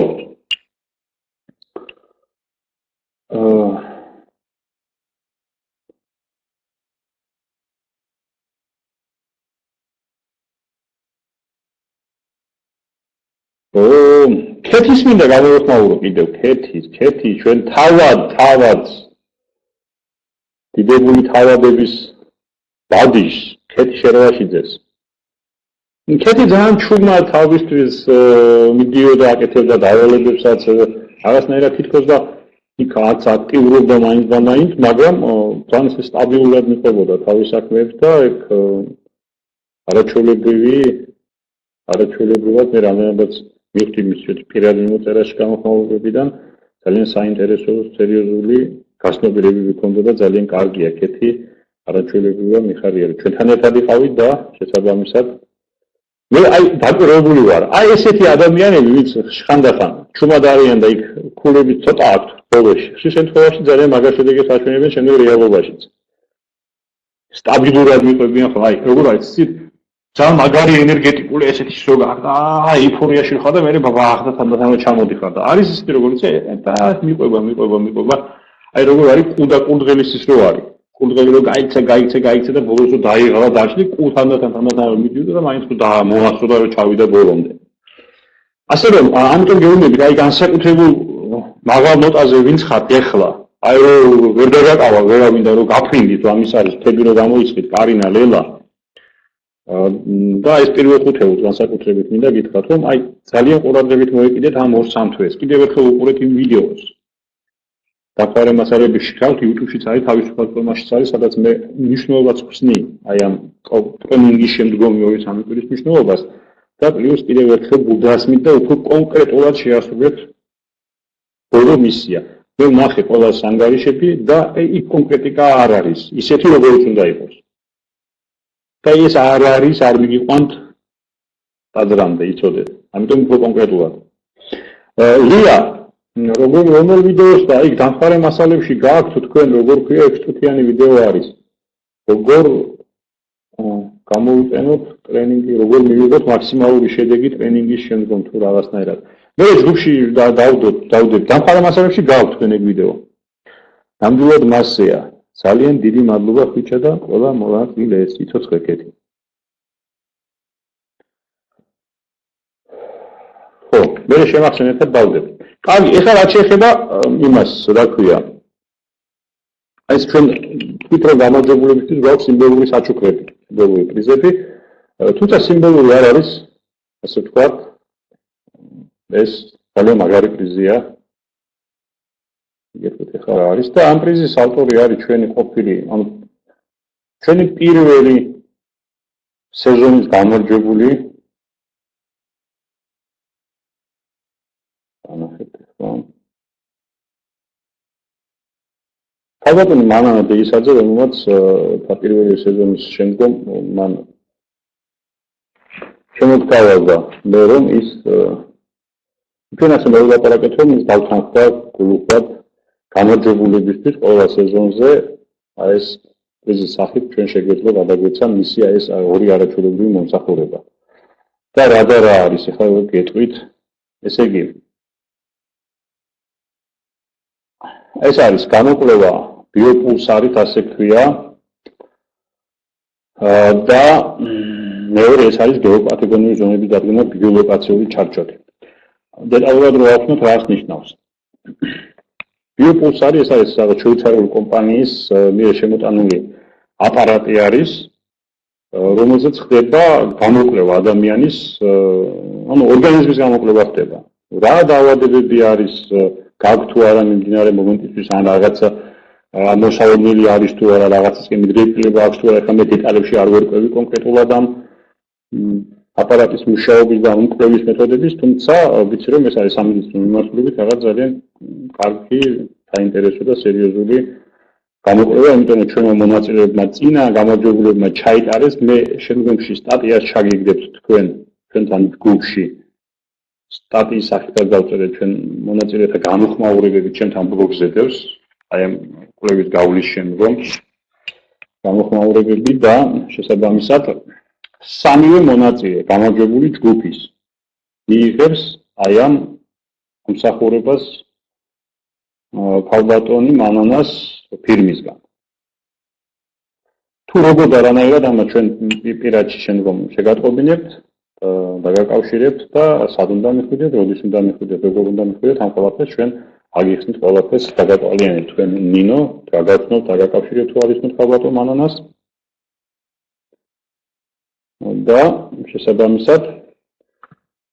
ქეთის მინდა გამოვეხმაურო კიდევ ქეთი ჩვენ თავად დიდებული თავადების ბადიშ ქეთი შერვაშიძეს ქეთი ძალიან ჩუმად თავისთვის მიდიოდა აკეთებდა დავალებებსაც რაღაცნაირად თითქოს და იქაც აქტიურობდა მაინც მაგრამ ძალიან სტაბილურად მიყვებოდა თავის საქმეებს და ეგ არაჩვეულებრივად მე რამდენადაც მივხვდი მის პირადი მოწერაში გამოხმაურებებიდან ძალიან საინტერესო სერიოზული გასნობირები ვიქონდა და ძალიან კარგია ქეთი არაჩვეულებრივად მიხარია ჩვენთან ერთად იყავით და შესაბამისად მე აი დაკურებული ვარ აი ესეთი ადამიანები ვინც ხანდახან ჩუმად არიან და იქ ქულები ცოტა აქვთ ბოლოში ხშირ შემთხვევაში ძალიან მაგარ შედეგებს აჩვენებენ შემდეგ რეალობაშიც სტაბილურად მიყვებიან ხო აი როგორ არის ძალიან მაგარი ენერგეტიკული ესეთი სროგა და ეიფორიაში ხარ და მე ბაბახ და თანდათან ჩამოდიხარ და არის ისეთი როგორც და მიყვება აი როგორ არის ყუდა კურდღელის ის რო არის კურდღელი რო გაიქცა და ბოლოს რო დაიღალა დაშლი თანდათან მიდიოდა და მაინც რო მოასწორდა რომ ჩავიდა ბოლომდე ასე რომ ამიტომ გეუბნებით აი განსაკუთრებულ მაღალ ნოტაზე ვინც ხართ ეხლა აი რომ ვერ დაგაკავა ვერავინ და რომ გაფრინდით ამის არის თები რომ გამოიწყით კარინა ლელა და ეს პირველ ხუთეულს განსაკუთრებით მინდა გითხრათ რომ აი ძალიან ყურადღებით მოეკიდეთ ამ 2-3 თვეს კიდევ ერთხელ უყურეთ იმ ვიდეოს დაფარე მასალებში ხავთ YouTube-შიც არის თავისუფალ ფორმაშიც არის სადაც მე მნიშვნელობას ვხსნი აი ამ ტრენინგის შემდგომი 2-3 კვირის მნიშვნელობას და პლუს კიდევ ერთხელ ბუდასმით და უფრო კონკრეტულად შეასრულეთ ბოლო მისია მე ვნახე ყველა სანგარიშები და იქ კონკრეტიკა არ არის ისეთი როგორც უნდა იყოს და ეს არ არის არ მიგიყვანთ დაძრამდე იცოდეთ ამიტომ უფრო კონკრეტულად ლია როგორ რომელ ვიდეოს და იქ დამხარე მასალებში გააქვთ თქვენ როგორ ქვია 6 წუთიანი ვიდეო არის როგორ გამოვიყენოთ ტრენინგი როგორ მივიღოთ მაქსიმალური შედეგი ტრენინგის შემდგომ თუ რაღაცნაირად მე ჯგუფში დავდებ დამხარე მასალებში გააქვთ თქვენ ეგ ვიდეო ნამდვილად მასზეა. ძალიან დიდი მადლობა ხვიჩა და ყველა მოაწილეს სიცოცხლექეთი. ხო, მე შემახსენეთ და დავდებ. კარგი, ეხლა რაც შეეხება იმას, რა ქვია. აი ეს ჩვენ თვითონ გამარჯვებულებისთვის გვაქვს სიმბოლური საჩუქრები, სიმბოლური პრიზები. თუმცა სიმბოლური არ არის, ასე ვთქვათ, ეს ძალიან მაგარი პრიზია. იგივე ეხლა რა არის და ამ პრიზის ავტორი არის ჩვენი ყოფილი, ანუ ჩვენი პირველი სეზონის გამარჯვებული. ანახეთ ახლა. ალბათონი მანანა დეისაძე, რომელმაც პირველი სეზონის შემდგომ მან შემოგთავაზა მე რომ ის ფინანსი მოლაპარაკეთ რომ ის დავთანხმდა გულუბრად გამარჯვებულებისთვის ყველა სეზონზე ეს პრიზის სახით ჩვენ შეგვეძლო გადაგვეცა მისი ეს ორი არაჩვეულებრივი მომსახურება. და რა არის ახლა გეტყვით, ესე იგი ეს არის გამოკვლევა ბიოპულსარით, ასე ქვია. და მეორე ეს არის გეოპათოგენური ზონების დადგენა ბიოლოკაციური ჩარჩოთი. დეტალურად რო ავხსნათ, რა ნიშნავს. ბიოპულსარი ეს არის რაღაც შვეიცარიული კომპანიის მიერ შემოტანილი აპარატი არის, რომელზეც ხდება გამოკვლევა ადამიანის, ანუ ორგანიზმის გამოკვლევა ხდება. რა დაავადებები არის, გაქვთ თუ არა მიმდინარე მომენტისთვის, ან რაღაცა მოსალოდნელი არის თუ არა, რაღაცისკენ მიდრეკილება აქვს თუ არა, ეხლა მე დეტალებში არ ვერკვევი კონკრეტულად ამ აპარატის მუშაობის და უმკვლევის მეთოდების, თუმცა ვიცი რომ ეს არის სამედიცინო მიმართულებით რაღაც ძალიან კარგი, საინტერესო და სერიოზული გამოკვლევა, იმიტომ რომ ჩვენმა მონაწილეებმა წინა გამარჯვებულებმა ჩაიტარეს, მე შემდგომში სტატიას ჩაგიგდებთ თქვენთან ჯგუფში. სტატიის სახითაც დავწერეთ ჩვენ მონაწილეთა გამოხმაურებები ჩემთან ბლოგზე დევს, აი ამ კვლევის გავლის შემდგომ გამოხმაურებები და შესაბამისად სამივე მონაწილე გამარჯვებული ჯგუფის მიიღებს აი ამ მომსახურებას ქალბატონი მანანას ფირმისგან. თუ როგორ და რანაირად ამას ჩვენ პირადში შემდგომ შეგატყობინებთ და გაკავშირებთ და სად უნდა მიხვიდეთ, როდის უნდა მიხვიდეთ, როგორ უნდა მიხვიდეთ, ამ ყველაფერს ჩვენ აგიხსნით ყველაფერს დაგატყობინებთ თქვენ ნინო, დაგაცნობთ, დაგაკავშირებთ თუ არის ქალბატონ მანანას. და შესაბამისად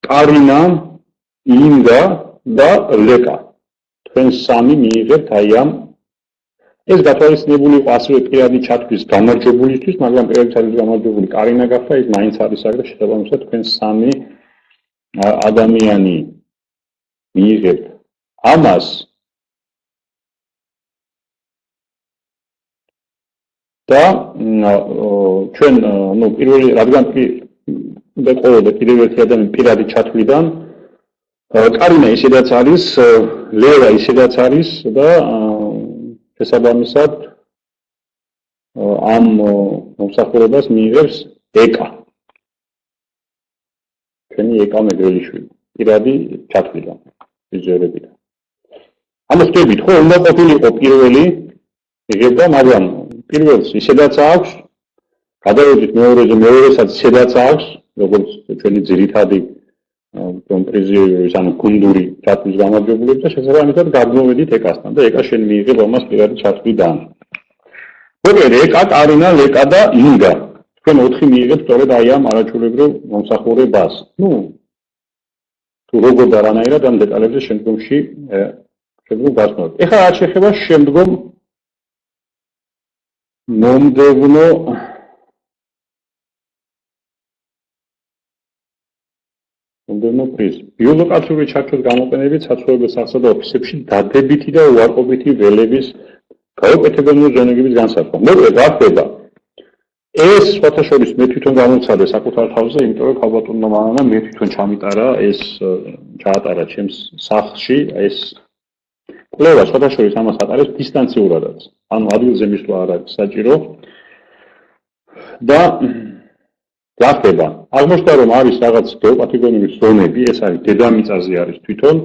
კარინა, ინგა და ლეკა თქვენ სამი მიიღებთ აი ამ ეს გათვალისწინებული იყო ასევე პირადი ჩათვლის გამარჯვებულისთვის, მაგრამ პირადი ჩათვლის გამარჯვებული კარინა გახდა, ის მაინც არის აქ და შესაბამისად თქვენ სამი ადამიანი მიიღებთ ამას. და ჩვენ ნუ პირველი რადგან და ყოველდღე კიდევ ერთი ადამიანი პირადი ჩათვლიდან კარინა ისედაც არის, ლევა ისედაც არის და შესაბამისად ამ მომსახურებას მიიღებს ეკა. ჩვენი ეკა მეგრელიშვილი პირადი ჩათვლიდან, ბიძერებიდან. ამას ვთქვით, ხო, უნდა ყოფილიყო პირველი იღებდა, მაგრამ პირველს ისედაც აქვს, გადავედით მეორეზე, მეორესაც ისედაც აქვს, როგორც ჩვენი ძირითადი პრიზი, ანუ გუნდური ჩათვლის გამარჯვებულები და შესაბამისად გადმოვედით ეკასთან და ეკა შენ მიიღებ ამას პირადი ჩათვლიდან. მოკლედ ეკა, კარინა, ლეკა და ინგა. თქვენ 4 მიიღებთ სწორედ აი ამ არაჩვეულებრივ მომსახურებას. ნუ თუ როგორ და რანაირად ამ დეტალებზე შემდგომში გასწავლთ. ეხლა რაც შეეხება შემდგომ მომდევნო პრიზ. ბიოლოკაციური ჩარჩოს გამოყენებით საცხოვრებელ სახლსა და ოფისებში დადებითი და უარყოფითი ველების გაუკეთებელნი ზონების განსაზღვრა. მოკლედ რა ხდება? ეს სხვათა შორის მე თვითონ გამოვცადე საკუთარ თავზე, იმიტომ რომ ქალბატონმა მანანა მე თვითონ ჩაატარა ჩემს სახლში ეს კვლევა სხვათა შორის ამას ატარებს დისტანციურადაც. ანუ ადგილზე მისვლა არ არის საჭირო. და რა ხდება? აღმოჩნდა რომ არის რაღაც გეოპათოგენური ზონები, ეს არის დედამიწაზე არის თვითონ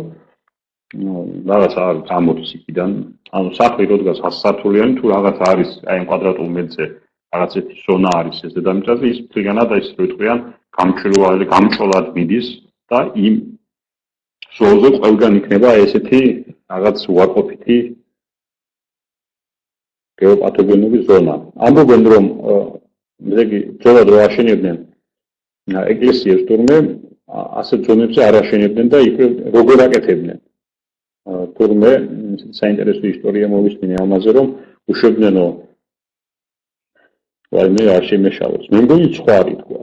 რაღაც არ გამოდის იქიდან. ანუ სახლი როდგას 100 სართულიანი თუ რაღაც არის აი ამ კვადრატულ მეტრზე რაღაც ერთი ზონა არის ეს დედამიწაზე ის ფრიგანად ის როიტყვიან გამჭოლად მიდის და იმ ზოლზე ყველგან იქნება ესეთი რაღაც უარყოფითი გეოპათოგენური ზონა. ამბობენ რომ ესე ძველად რო აშენებდნენ ეკლესიებს თურმე ასეთ ზონებზე არ აშენებდნენ და იქ როგორ აკეთებდნენ. თურმე საინტერესო ისტორია მოვისმინე ამაზე რომ უშვებდნენო ვაიმე არ შემეშალოს. მე მგონი ცხვარი თქვა.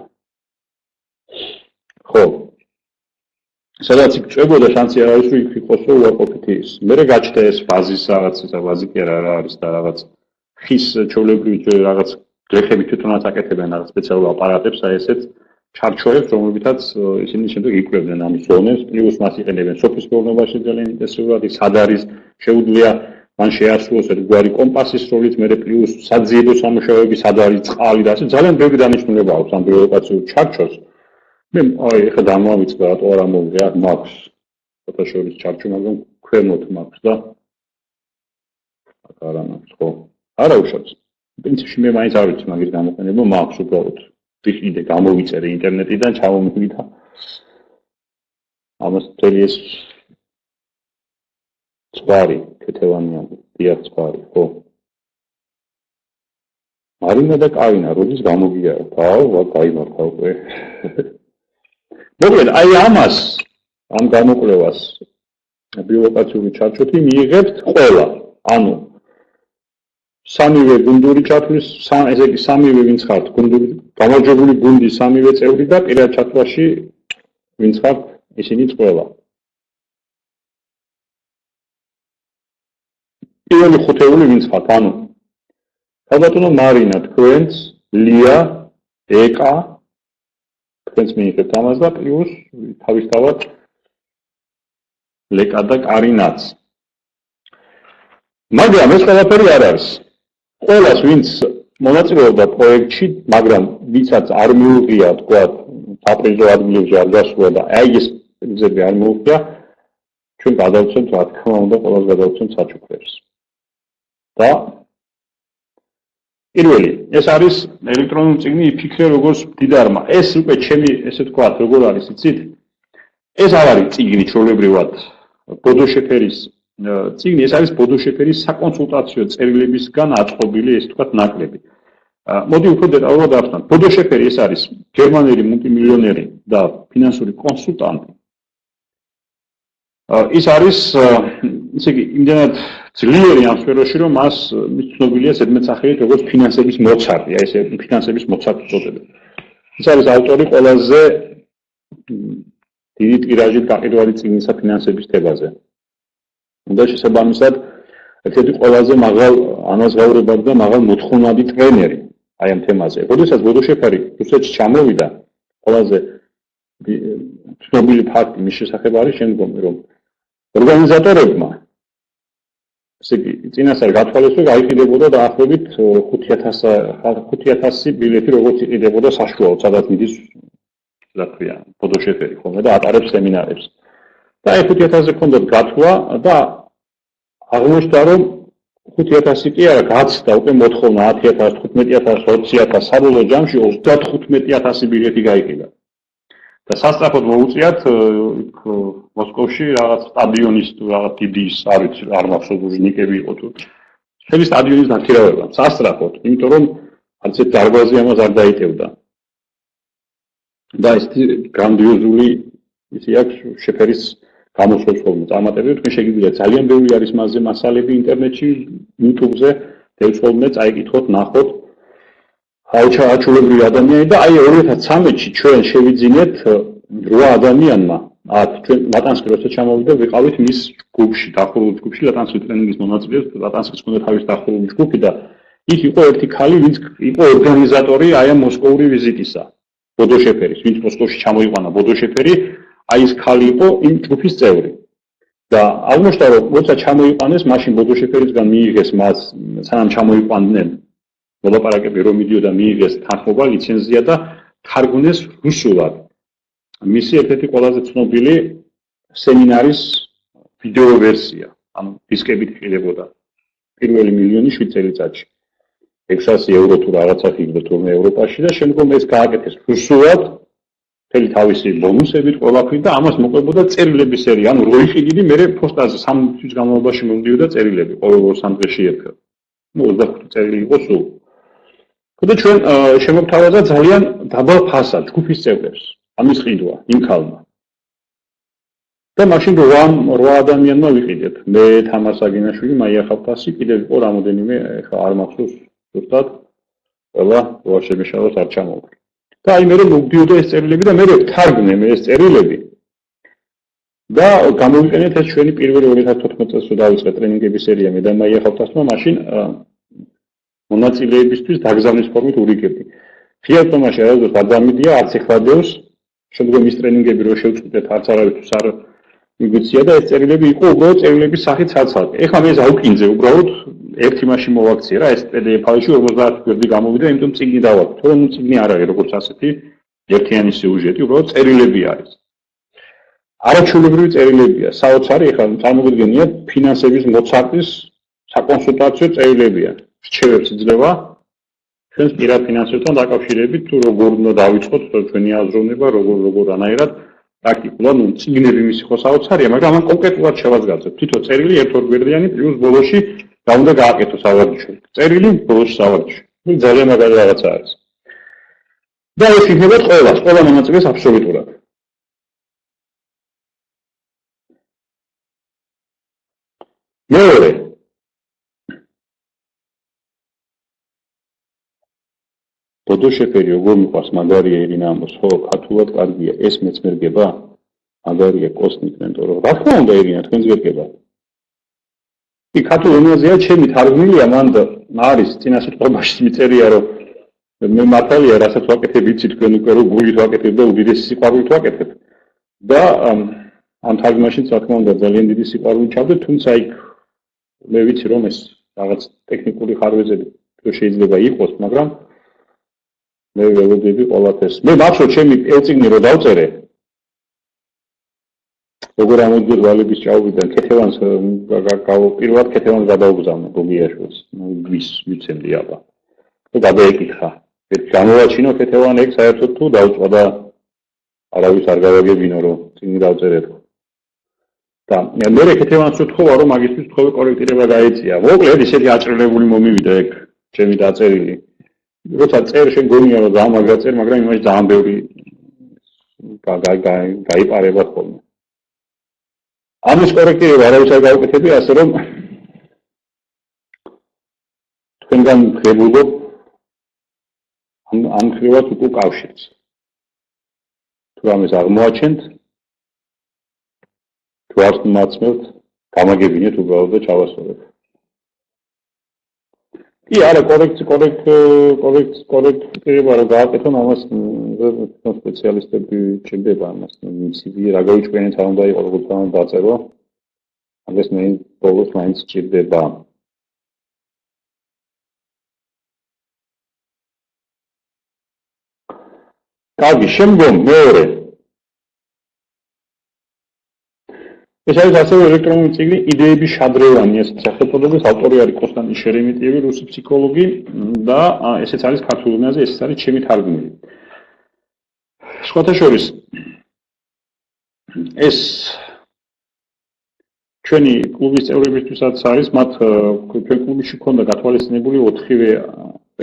ხო. სადაც იქ წვებოდა შანსი არ არის რომ იქ იყოს უარყოფითი ის. მერე გაჩნდა ეს ვაზის რაღაც ვაზი კი არა არის და რაღაც ხის ჩვეულებრივი რაღაც გლეხები თვითონაც აკეთებენ რაღაც სპეციალურ აპარატებს აი ესეთ ჩარჩოებს რომლებითაც ისინი შემდეგ იკვლევდნენ ამ ზონებს პლუს მას იყენებენ სოფლის მეურნეობაში ძალიან ინტენსიურად ის სად არის შეუძლია მან შეასრულოს ერთგვარი კომპასის როლით მერე პლუს საძიებო სამუშაოები სად არის წყალი და ასე ძალიან ბევრი დანიშნულება აქვს ამ ბიოლოგიურ ჩარჩოს მე აი ეხლა დამავიწყდა რატო არ ამოვიღე აქ მაქვს ფოტოშოპის ჩარჩო მაგრამ ქვემოთ მაქვს და აქ არ მაქვს ხო არა უშავს პრინციპში მე მაინც არ ვიცი მაგის გამოყენება მაქვს უბრალოდ ვიყიდე გამოვიწერე ინტერნეტიდან ჩამომივიდა ამას მთელი ეს ცხვარი ქეთევანიანი დიახ ცხვარი ხო მარინა და კაინა როდის გამოგიარა ვა გაიმართა უკვე მოკლედ აი ამას ამ გამოკვლევას ბიოლოგიური ჩარჩოთი მიიღებთ ყველა ანუ სამივე გუნდური ჩათვლის ესე იგი სამივე ვინც ხართ გუნდური გამარჯვებული გუნდი სამივე წევრი და პირად ჩათვლაში ვინც ხართ ისინი ყველა პირველი ხუთეული ვინც ხართ ანუ ალბათო მარინა თქვენს ლია ეკა თქვენს მიიღებთ ამას და პლუს თავისთავად ლეკა და კარინაც მაგრამ ეს ყველაფერი არ არის ყველას ვინც მონაწილეობდა პროექტში მაგრამ ვინცაც არ მიუღია თქვა საპრიზო ადგილებში არ გასულა და აი ეს პრიზები არ მიუღია ჩვენ გადავცემთ რა თქმა უნდა ყველას გადავცემთ საჩუქრებს და პირველი ეს არის ელექტრონული წიგნი იფიქრე როგორც მდიდარმა ეს უკვე ჩემი ესე თქვა როგორ არის იცით ეს არ არის წიგნი ჩვეულებრივად ბოდოშეფერის წიგნი ეს არის ბოდოშეფერის საკონსულტაციო წერილებისგან აწყობილი ეს თქვა ნაკლები მოდი უფრო დეტალურად ავხსნათ ბოდოშეფერი ეს არის გერმანელი მულტიმილიონერი და ფინანსური კონსულტანტი ის არის ისე იგი იმდენად ძლიერი ამ სფეროში რომ მას ცნობილია ზედმეტსახელით როგორც ფინანსების მოცარტი აი ეს ფინანსების მოცარტი უწოდებენ ის არის ავტორი ყველაზე დიდი ტირაჟით გაყიდვადი წიგნისა ფინანსების თემაზე და შესაბამისად ერთ-ერთი ყველაზე მაღალ ანაზღაურებადი და მაღალ მოთხოვნადი ტრენერი აი ამ თემაზე. როდესაც ბოდოშეფერი რუსეთში ჩამოვიდა, ყველაზე ცნობილი ფაქტი მის შესახებ არის შემდგომი, რომ ორგანიზატორებმა ესე იგი წინასწარ გათვალეს, რომ გაიყიდებოდა დაახლოებით 5000 ბილეთი, როგორც იყიდებოდა საშუალოდ, სადაც მიდის რა ქვია, ბოდოშეფერი ხოლმე და ატარებს სემინარებს. და აი 5000-ზე ქონდათ გათვლა და აღმოჩნდა რომ 5000 კი არა გაცდა უკვე მოთხოვნა 10000, 15000, 20000 საბოლოო ჯამში 35000 ბილეთი გაიყიდა. და სასწრაფოდ მოუწიათ მოსკოვში რაღაც სტადიონის თუ რაღაც დიდი არ ვიცი არ მახსოვს ნიკები იყო თუ მთელი სტადიონის დაქირავება სასწრაფოდ იმიტომ რომ არც ერთ დარბაზი ამას არ დაიტევდა. და ეს გრანდიოზული ისი აქვს შეფერის გამოსვლებს ხოლმე წარმატებები თქვენ შეგიძლიათ ძალიან ბევრი არის მასზე მასალები ინტერნეტში YouTube-ზე დევწოლმე წაიკითხოთ ნახოთ აუჩვეულებრივი ადამიანი და აი 2013-ში ჩვენ შევიძინეთ 8 ადამიანმა აქ ჩვენ ლატანსკი როცა ჩამოვიდა ვიყავით მის ჯგუფში დაახლოებით ჯგუფში ლატანსკის ტრენინგის მონაწილეებს ლატანსკის ქონდა თავის დაახლოებით ჯგუფი და იქ იყო ერთი ქალი ვინც იყო ორგანიზატორი აი ამ მოსკოვური ვიზიტისა ბოდოშეფერის ვინც მოსკოვში ჩამოიყვანა ბოდოშეფერი აი ეს ქალი იყო იმ ჯგუფის წევრი და აღმოჩნდა რომ როცა ჩამოიყვანეს მაშინ ბოდოშეფერისგან მიიღეს მას სანამ ჩამოიყვანდნენ მოლაპარაკები რომ მიდიოდა მიიღეს თანხმობა ლიცენზია და თარგმნეს რუსულად მისი ერთ-ერთი ყველაზე ცნობილი სემინარის ვიდეო ვერსია, ანუ დისკებით იყიდებოდა. პირველი მილიონი 7 წელიწადში. 600 ევრო თუ რაღაცა ხილდა თურმე ევროპაში და შემდგომ ეს გააკეთეს ფურსულად, მთელი თავისი ბონუსებით ყველაფრით და ამას მოყვებოდა წერილების სერია. ანუ რო იყიდი მე ფოსტაზე 3 თვის განმავლობაში მომდიოდა წერილები, ყოველ 2-3 დღეში ერთხელ. 25 წერილი იყო სულ. და ჩვენ შემოგთავაზა ძალიან დაბალ ფასად ჯგუფის წევრებს. ამის ყიდვა, იმ ქალმა. და მაშინ 8 ადამიანმა ვიყიდეთ. მე თამარ საგინაშვილი, მაია ხაფასი, კიდევ იყო რამოდენიმე, ეხლა არ მახსოვს ზუსტად. ყველა რო შემეშალოს არ ჩამოვკრა. და აი მე მოვდიოდა ეს წერილები და მე ვთარგმნე ეს წერილები. და გამოვიყენეთ ეს ჩვენი პირველი 2014 წელს დავიწყე ტრენინგების სერია მე და მაია ხაფასმა მაშინ მონაწილეებისთვის დაგზავნის ფორმით ურიგებდი. ღია თამაში არასდროს არ დამიდია, არც ეხლადეოს, შემდგომ ის ტრენინგები რო შევწყვეტეთ, არც არავისთვის არ მიგეცია და ეს წერილები იყო უბრალოდ წერილების სახით ცალ-ცალკე. ეხლა მე ზავკინძე უბრალოდ ერთი მაშინ მოვაქციე რა, ეს PDF ფაილში 50 გვერდი გამოვიდა, იმიტომ წიგნი დავაქვთ. თორემ წიგნი არ არის როგორც ასეთი ერთიანი სიუჟეტი, უბრალოდ წერილები არის. არაჩვეულებრივი წერილებია, საოცარი, ეხლა წარმოგიდგენიათ ფინანსების მოცარტის საკონსულტაციო წერილებია. რჩევებს იძლევა ჩვენს პირად ფინანსებთან დაკავშირებით, თუ როგორ უნდა დავიწყოთ ჩვენი აზროვნება, როგორ ანაირად პრაქტიკულად, ну, წიგნები მისი ხო საოცარია, მაგრამ ამან კონკრეტულად შევაძგავთ. თვითონ წერილი ერთ-ორ გვერდიანი პლუს ბოლოში რა უნდა გააკეთოს სავარჯიშო. წერილი ბოლოში სავარჯიშო. ძალიან მაგარი რაღაცა არის. და ეს იქნება ყველა მონაწილეს აბსოლუტურად. მეორე დოდო შეფერი როგორ მიყვარს მაგარია ირინა ამბობს, ხო, ქართულად კარგია, ეს მეც მერგება? მაგარია კოსმიკ მენტორო. რა თქმა უნდა ირინა, თქვენს გერგება. კი, ქართულ ენაზეა ჩემი თარგმნილია, მან არის წინასწრებაში მიწერია, რომ მე მართალია, რასაც ვაკეთებ, იცი თქვენ უკვე რომ გულით ვაკეთებ და უდიდესი სიყვარულით ვაკეთებ. და ამ თარგმანაშიც რა თქმა უნდა ძალიან დიდი სიყვარული ჩავდე, თუმცა იქ მე ვიცი რომ ეს რაღაც ტექნიკური ხარვეზები შეიძლება იყოს, მაგრამ მე ველოდები ყველაფერს. მე მახსოვს ჩემი წიგნი რო დავწერე. როგორ ამოდგეს ვალების ჭაობიდან ქეთევანს პირველად ქეთევანს გადაუგზავნე გოგიაშვილს. ვიცემდი აბა. და გადაეკითხა. გამოვაჩინო ქეთევან ეგ საერთოდ თუ დავწვა და არავის არ გავაგებინო რომ წიგნი დავწერეთ. და მე ქეთევანს ვთხოვა რომ მაგისთვის თხოვე კორექტირება გაეწია. მოკლედ ისეთი აჭრილებული მომივიდა ეგ ჩემი დაწერილი. როცა წერ შეგონია რომ გამაგაწერ, მაგრამ იმაში ძალიან ბევრი გაიპარება ხოლმე. ამის კორექტირება არავის არ გავუკეთებია, ასე რომ თქვენგან ღებულობ ამ ხრივად უკვე კავშირს. თუ ამას აღმოაჩენთ, თუ არ მაცმევთ, გამაგებინეთ უბრალოდ და ჩავასწორეთ. კი, არა, კორექტირება რომ გააკეთონ, ამას სპეციალისტები ჭირდება ამას. CV რა გაიჩვენეთ, არ უნდა იყოს როგორც ამ დაწერო. ამას მე ბოლოს მაინც ჭირდება. კარგი, შემდგომ მეორე. ეს არის ასევე ელექტრონული წიგნი იდეების შადრევანი, ეს სახელწოდების ავტორი არის კონსტანტინ შერემეტიევი, რუსი ფსიქოლოგი და ესეც არის ქართულ ენაზე, ეს არის ჩემი თარგმნილი. სხვათა შორის ეს ჩვენი კლუბის წევრებისთვისაც არის, მათ ჩვენ კლუბში ქონდა გათვალისწინებული 4-ვე.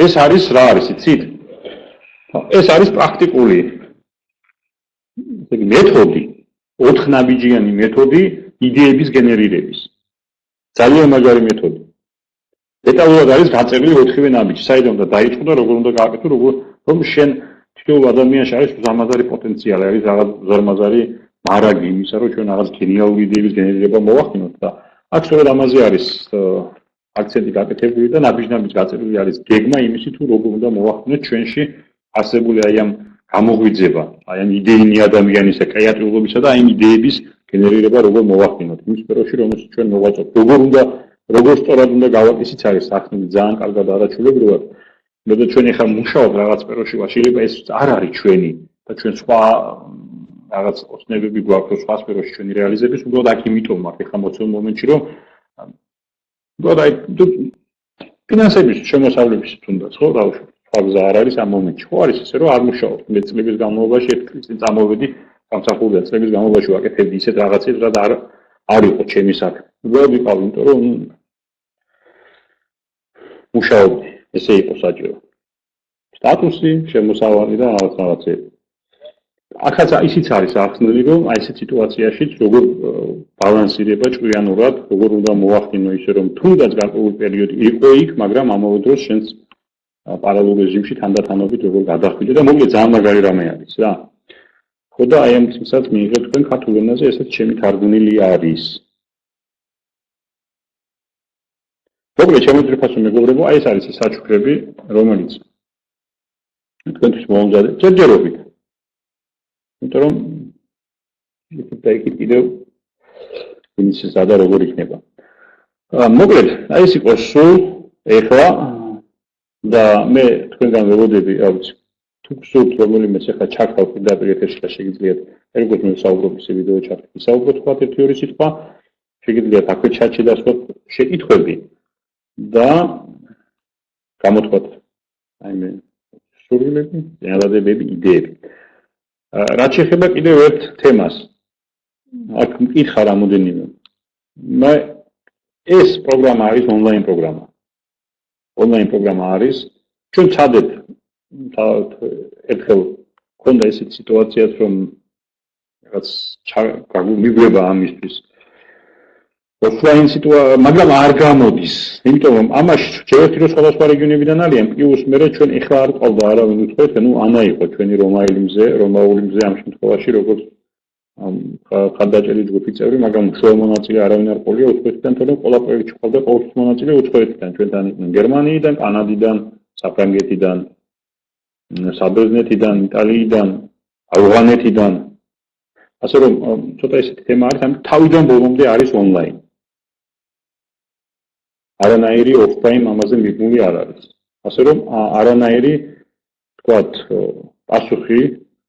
ეს არის რა არის, იცით? ეს არის პრაქტიკული მეთოდი, 4 ნაბიჯიანი მეთოდი იდეების გენერირების. ძალიან მაგარი მეთოდი. დეტალურად არის გაწერილი 4-ვე ნაბიჯი, საიდან უნდა დაიწყო და როგორ უნდა გააკეთო, რომ შენ თითოეულ ადამიანში არის უზარმაზარი პოტენციალი, არის რაღაც უზარმაზარი მარაგი იმისა, რომ ჩვენ რაღაც გენიალური იდეების გენერირება მოვახდინოთ და აქ სწორედ ამაზე არის აქცენტი გაკეთებული და ნაბიჯ-ნაბიჯ გაწერილი არის გეგმა იმისი, თუ როგორ უნდა მოვახდინოთ ჩვენში არსებული აი ამ გამოღვიძება, აი ამ იდეინი ადამიანისა, კრეატიულობისა და აი ამ იდეების გენერირება როგორ მოვახდინოთ იმ სფეროში, რომელშიც ჩვენ მოვაწოდოთ. როგორ სწორად უნდა გავაკეთოთ, არის სახნილი ძალიან კარგად არაჩვეულებრივად. და ჩვენ ახლა მუშაობთ რაღაც სფეროში, შეიძლება ეს არ არის ჩვენი და ჩვენ სხვა რაღაც ოცნებები გვაქვს რომ სხვა სფეროში ჩვენი რეალიზების, უბრალოდ აქ იმიტომ მაქვს ეხლა მოცემულ მომენტში რომ უბრალოდ აი ფინანსების შემოსავლების თუნდაც ხო დავუშვათ სხვა გზა არ არის ამ მომენტში ხო არის ისე რომ არ მუშაობ მე წლების განმავლობაში ერთ წლის წინ წამოვედი გამსახურდა წლების განმავლობაში ვაკეთებდი ისეთ რაღაცებს რაც არ იყო ჩემი საქმე უბრალოდ ვიყავ იმიტომ რომ მუშაობდი ესე იყო საჭირო სტატუსი შემოსავალი და რაღაცები ახაც ისიც არის ახსნილი რომ აი ესეთ სიტუაციაშიც როგორ ბალანსირება ჭკვიანურად როგორ უნდა მოახდინო ისე რომ თუნდაც გარკვეული პერიოდი იყო იქ მაგრამ ამავე დროს შენს პარალელურ რეჟიმში თანდათანობით როგორ გადახვიდე და მოკლედ ძალიან მაგარი რამე არის რა ხო და აი ამ თემსაც მიიღეთ თქვენ ქართულ ენაზე ესეც ჩემი თარგმნილი არის მოკლედ შემოძრიფასო მეგობრებო აი ეს არის ის საჩუქრები რომელიც თქვენთვის მომზადეთ ჯერჯერობით იმიტომ რომ იქით კიდევ ვინც ზადა როგორ იქნება. მოკლედ, აი ეს იყო სულ ეხლა და მე თქვენგან ველოდები, რა ვიცი, თუ გსურთ რომელიმეც ეხლა ჩაქავ პირდაპირ ეთერში და შეგიძლიათ როგორც მე ვსაუბრობ ისე ვიდეო ჩაქცევთ, ვისაუბროთ თქვა ერთი-ორი სიტყვა, შეგიძლიათ აქვე ჩატში დასვათ შეკითხვები და გამოთქვათ აი მე სურვილები, ზედამხედველები, იდეები. რაც შეეხება კიდევ ერთ თემას აქ მკითხა რამოდენიმე ეს პროგრამა არის ონლაინ პროგრამა არის ჩვენ ჩადეთ ერთხელ ქონდა ესეთი სიტუაციაც რომ რაღაც მიგვება ამისთვის ოფლაინ სიტუაცია მაგრამ არ გამოდის იმიტომ რომ ამაში ჯერერთი რომ სხვადასხვა რეგიონებიდან არიან პლუს მე ჩვენ ეხლა არ ყავდა არავინ უცხოეთ ნუ ანა იყო ჩვენი რომაული მზე ამ შემთხვევაში როგორც ხარდაჭერილი ჯგუფის წევრი მაგრამ უშუალო მონაწილე არავინ არ ყოლია უცხოეთიდან თორემ ყველა პროექტში ყავდა ყოველთვის მონაწილე უცხოეთიდან ჩვენთან იყვნენ გერმანიიდან კანადიდან საფრანგეთიდან საბერძნეთიდან იტალიიდან ავღანეთიდან ასე რომ ცოტა ესეთი თემა არის ამ თავიდან ბოლომდე არის ონლაინ არანაირი ოფლაინ ამაზე მიბმული არ არის. ასე რომ არანაირი თქვათ პასუხი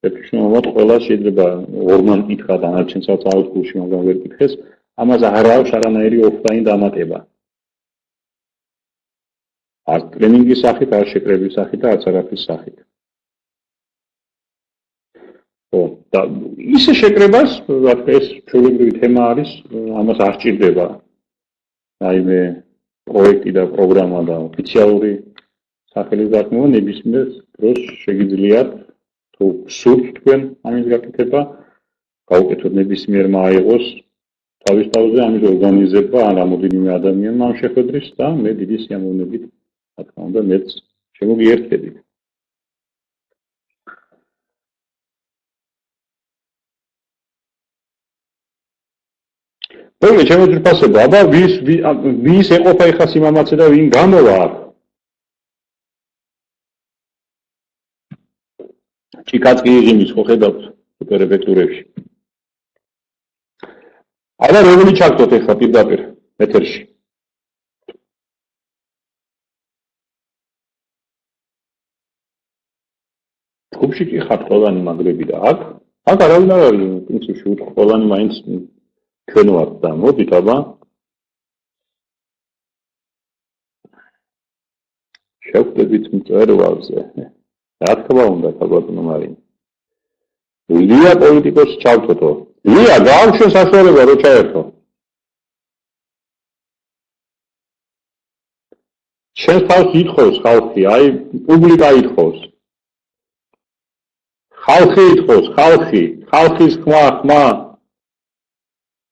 ერთშინაურად ყველა შეიძლება ორმან კითხა დანარჩენსაც აუთგულში მაგრამ ვერ კითხეს ამაზე არ აქვს არანაირი ოფლაინ დამატება. არ ტრენინგის სახით, არ შეკრების სახით და არც არაფრის სახით. ხო, და ისე შეკრებას, რა თქმა ეს ჩვეულებრივი თემა არის, ამას არ სჭირდება. აი მე პროექტი და პროგრამა და ოფიციალური სახელის დათმობა ნებისმიერ დროს შეგიძლიათ თუ გსურთ თქვენ ამის გაკეთება გაუკეთოთ ნებისმიერმა აიღოს თავის თავზე ამის ორგანიზება ან რამოდენიმე ადამიანმა ამ შეხვედრის და მე დიდი სიამოვნებით რა თქმა უნდა მეც შემოგიერთებით მოკლედ შემოძრფასება აბა ვის ეყოფა ეხლა სიმამაცე და ვინ გამოვა აქ ჭიკაც კი იღიმის ხო ხედავთ სუპერეფექტურებში აბა რომელი ჩაგდოთ ეხლა პირდაპირ ეთერში ჯგუფში კი ხართ ყველანი მაგრები და აქ არავინ არ არის პრინციპში უთხრ ყველანი მაინც ჩვენ ვართ და მოდით აბა შევხვდებით მწერვალზე რა თქმა უნდა საბატონო მარინ ლია პოლიტიკოსი ჩავთოთო ლია გააჩვენ საშუალება რო ჩაერთო შენ თავს ითხოვს ხალხი აი პუბლიკა ითხოვს ხალხი ითხოვს ხალხის ხმა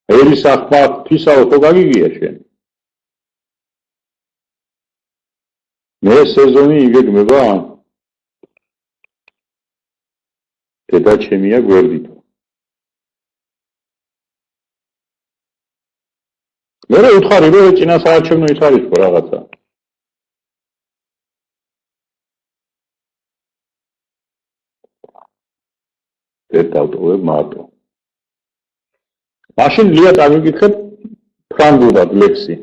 ერისა ხმა თვისაო ხო გაგიგია შენ მე სეზონი იგეგმება დედა ჩემია გვერდითო მე უთხარი რომ წინასაარჩევნო ის არის ხო რაღაცა ერთ ავტოვებ მარტო მაშინ ლია წამიკითხებ ფრანგულად ლექსი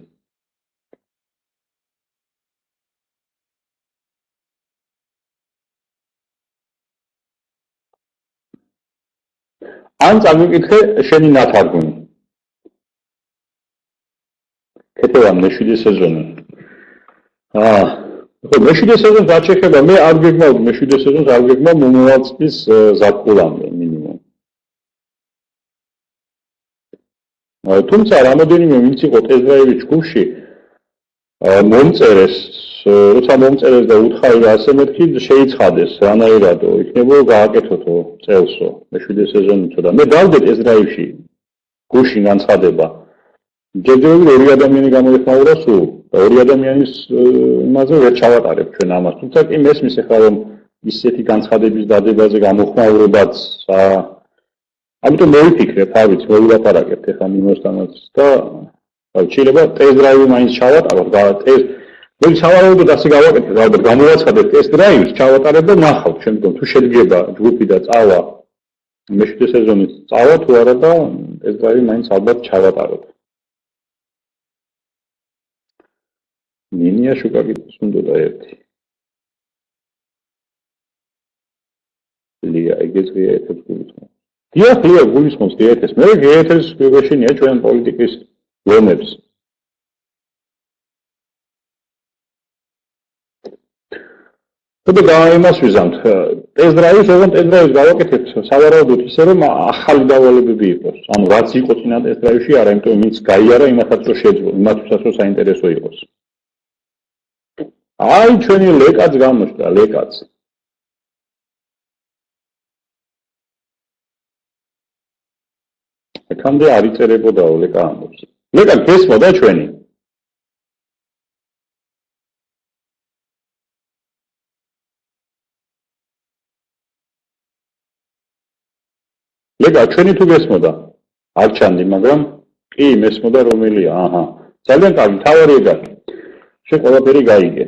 ან წაგვიკითხე შენი ნათარგმნი. ქეთევან მეშვიდე სეზონი. ხო, მეშვიდე სეზონს რაც შეეხება, მე არ გეგმავდი მეშვიდე სეზონს, არ გეგმავ მომავალ წლის ზაფხულამდე მინიმუმ. თუმცა რამოდენიმე ვინც იყო ტესტ-დრაივის ჯგუფში, მომწერეს, როცა მომწერეს და უთხარი რა ასე მეთქი შეიცხადეს, რანაირადო იქნებოდა გააკეთოთო წელსო, მეშვიდე სეზონითო და მე დავდე ტესტ-დრაივში გუშინ განცხადება. ჯერჯერობით ორი ადამიანი გამოიხმაურა სულ და ორი ადამიანის იმაზე ვერ ჩავატარებ ჩვენ ამას. თუმცა კი მესმის ახლა რომ ისეთი განცხადების დადებაზე გამოხმაურებაც ამიტომ მოვიფიქრე, თავით მოვილაპარაკებთ ახლა მიმოსთანაც და შეიძლება ტესტ-დრაივი მაინც ჩავატაროთ, მე სავარაუდოდ ასე გავაკეთებ, ალბათ გამოვაცხადებ ტესტ-დრაივს, ჩავატარებ და ნახავთ შემდგომ თუ შედგება ჯგუფი და წავა მეშვიდე სეზონით წავა თუ არა და ტესტ-დრაივი მაინც ალბათ ჩავატაროთ. ნინია შუკაკითხვის უნდა ერთი. ლია ეგეც ღიერთებს გულისხმობს. დიახ, ლია გულისხმობს ღიერთებს. მე ღიერთებს გვეშინია ჩვენ პოლიტიკის ლომებს. და იმას ვიზამთ. ტესტ-დრაივის, ოღონდ ტესტ-დრაივის გავაკეთებთ სავარაუდოდ ისე რომ ახალი დავალებები იყოს. ანუ რაც იყო წინა ტესტ-დრაივში, არა, იმიტომ ვინც გაიარა იმათაც რომ შეძლო, იმათაც რომ საინტერესო იყოს. აი ჩვენი ლეკაც გამოჩნდა, ლეკაც. ეკამდე არ იწერებოდაო ლეკა ამბობს. ლეკა გესმოდა ჩვენი? ლეკა ჩვენი თუ გესმოდა? არ ჩანდი, მაგრამ კი მესმოდა რომელია. აჰა. ძალიან კარგი, თავი ეგა. შენ ყველაფერი გაიგე.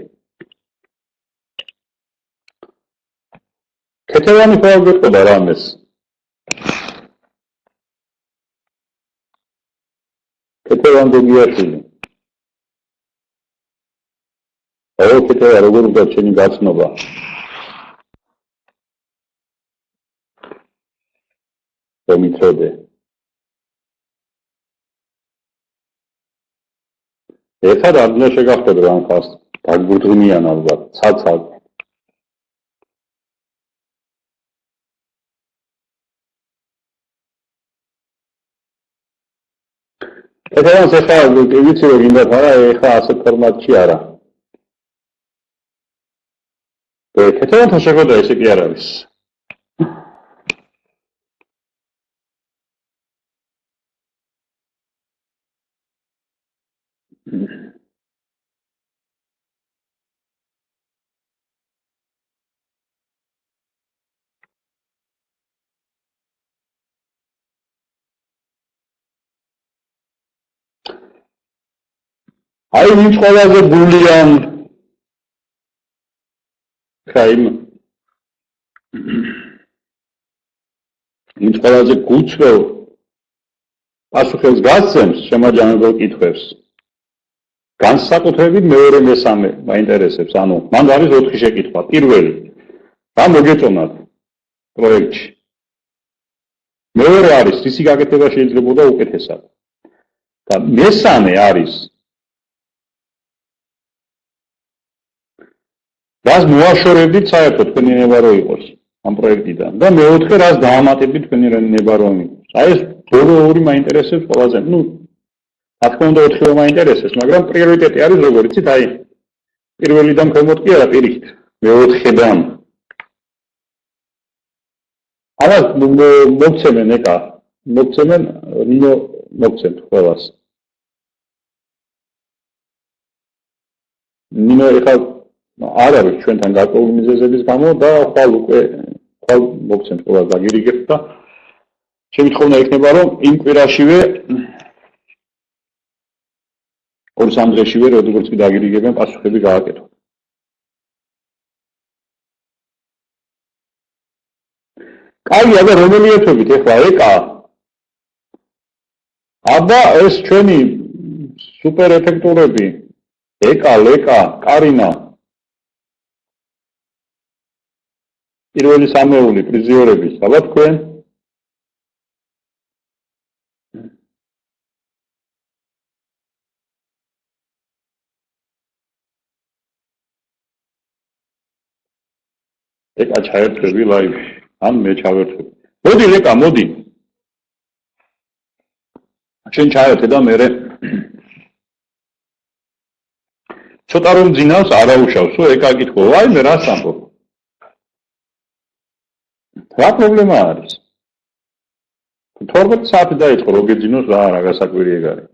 ქეთევანი ხო არ გეტყოდა რამეს? ქეთევან გოგიაშვილი. ქეთევა როგორ უნდა შენი გაცნობა? მომიწოდე. ეხლა რა უნდა შეგახტო რა ხას? დაგურდღმიან ალბათ, ცაცად. ქეთევანს ეხლა ვიცი რომ გინდა არა, ეხლა ასე ფორმატში არა. ქეთევანთან შეგვედა ესე კი არ არის. აი ვინც ყველაზე გულიან ხაიმ ვინც ყველაზე გუჩველ პასუხებს გასცემს შემაჯამებელ კითხვებს განსაკუთრებით მეორე მესამე მაინტერესებს ანუ მან არის 4 შეკითხვა პირველი რა მოგეწონათ პროექტში მეორე არის რისი გაკეთება შეიძლებოდა უკეთესად და მესამე არის რას მოაშორებდით საერთოდ თქვენი ნება რო იყოს ამ პროექტიდან და მეოთხე რას დაამატებდით თქვენი ნება რო იყოს აი ეს ბოლო ორი მაინტერესებს ყველაზე ნუ რა თქმა უნდა 4 მაინტერესებს მაგრამ პრიორიტეტი არის როგორ იცით აი პირველიდან ქვემოთ კი არა პირიქით მეოთხედან ამას მოგცემენ ეკა მოგცემენ ნინო მოგცემთ ყველას ნინო ეხლა არ არის ჩვენთან გარკვეული მიზეზების გამო და ხვალ უკვე ხვალ მოგცემთ ყველას დაგირიგებთ და ჩემი თხოვნა იქნება რომ იმ კვირაშივე ორ-სამ დღეშივე როგორც კი დაგირიგებენ პასუხები გააკეთოთ. კარგი, აბა რომელი ეთვებით ეხლა ეკა? აბა ეს ჩვენი სუპერეფექტურები ეკა, ლეკა, კარინა პირველი სამეული პრიზიორების, აბა თქვენ ეკა ჩაერთვები ლაივში, ან მე ჩავერთვები. მოდი ლეკა, მოდი. შენ ჩაერთე და მე ცოტა რომ ძინავს არაუშავსო, ეკა გითხო, აი მე რას ამბობ? რა პრობლემა არის? 12 საათი დაიწყო, რო გეძინოს რა გასაკვირი ეგ არის.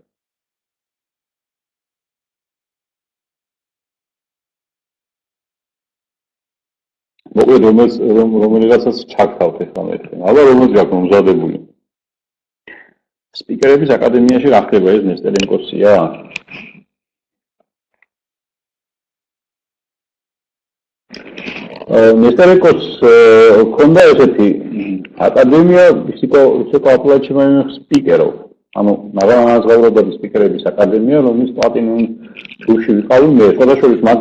მოკლედ რომელიღაცას ჩაგთავთ ახლა მეთქე. აბა რომელიც გაქვს მომზადებული. სპიკერების აკადემიაში რა ხდება ეს ნესტერენკოსია? ნესტერენკოს ქონდა ესეთი აკადემია ისიკო აპლაჩიმაი სპიკერო. ანუ მაღალმანაზღაურებადი სპიკერების აკადემია, რომლის პლატინუმ ჯგუფში ვიყავი მე, შესაძლოა მათ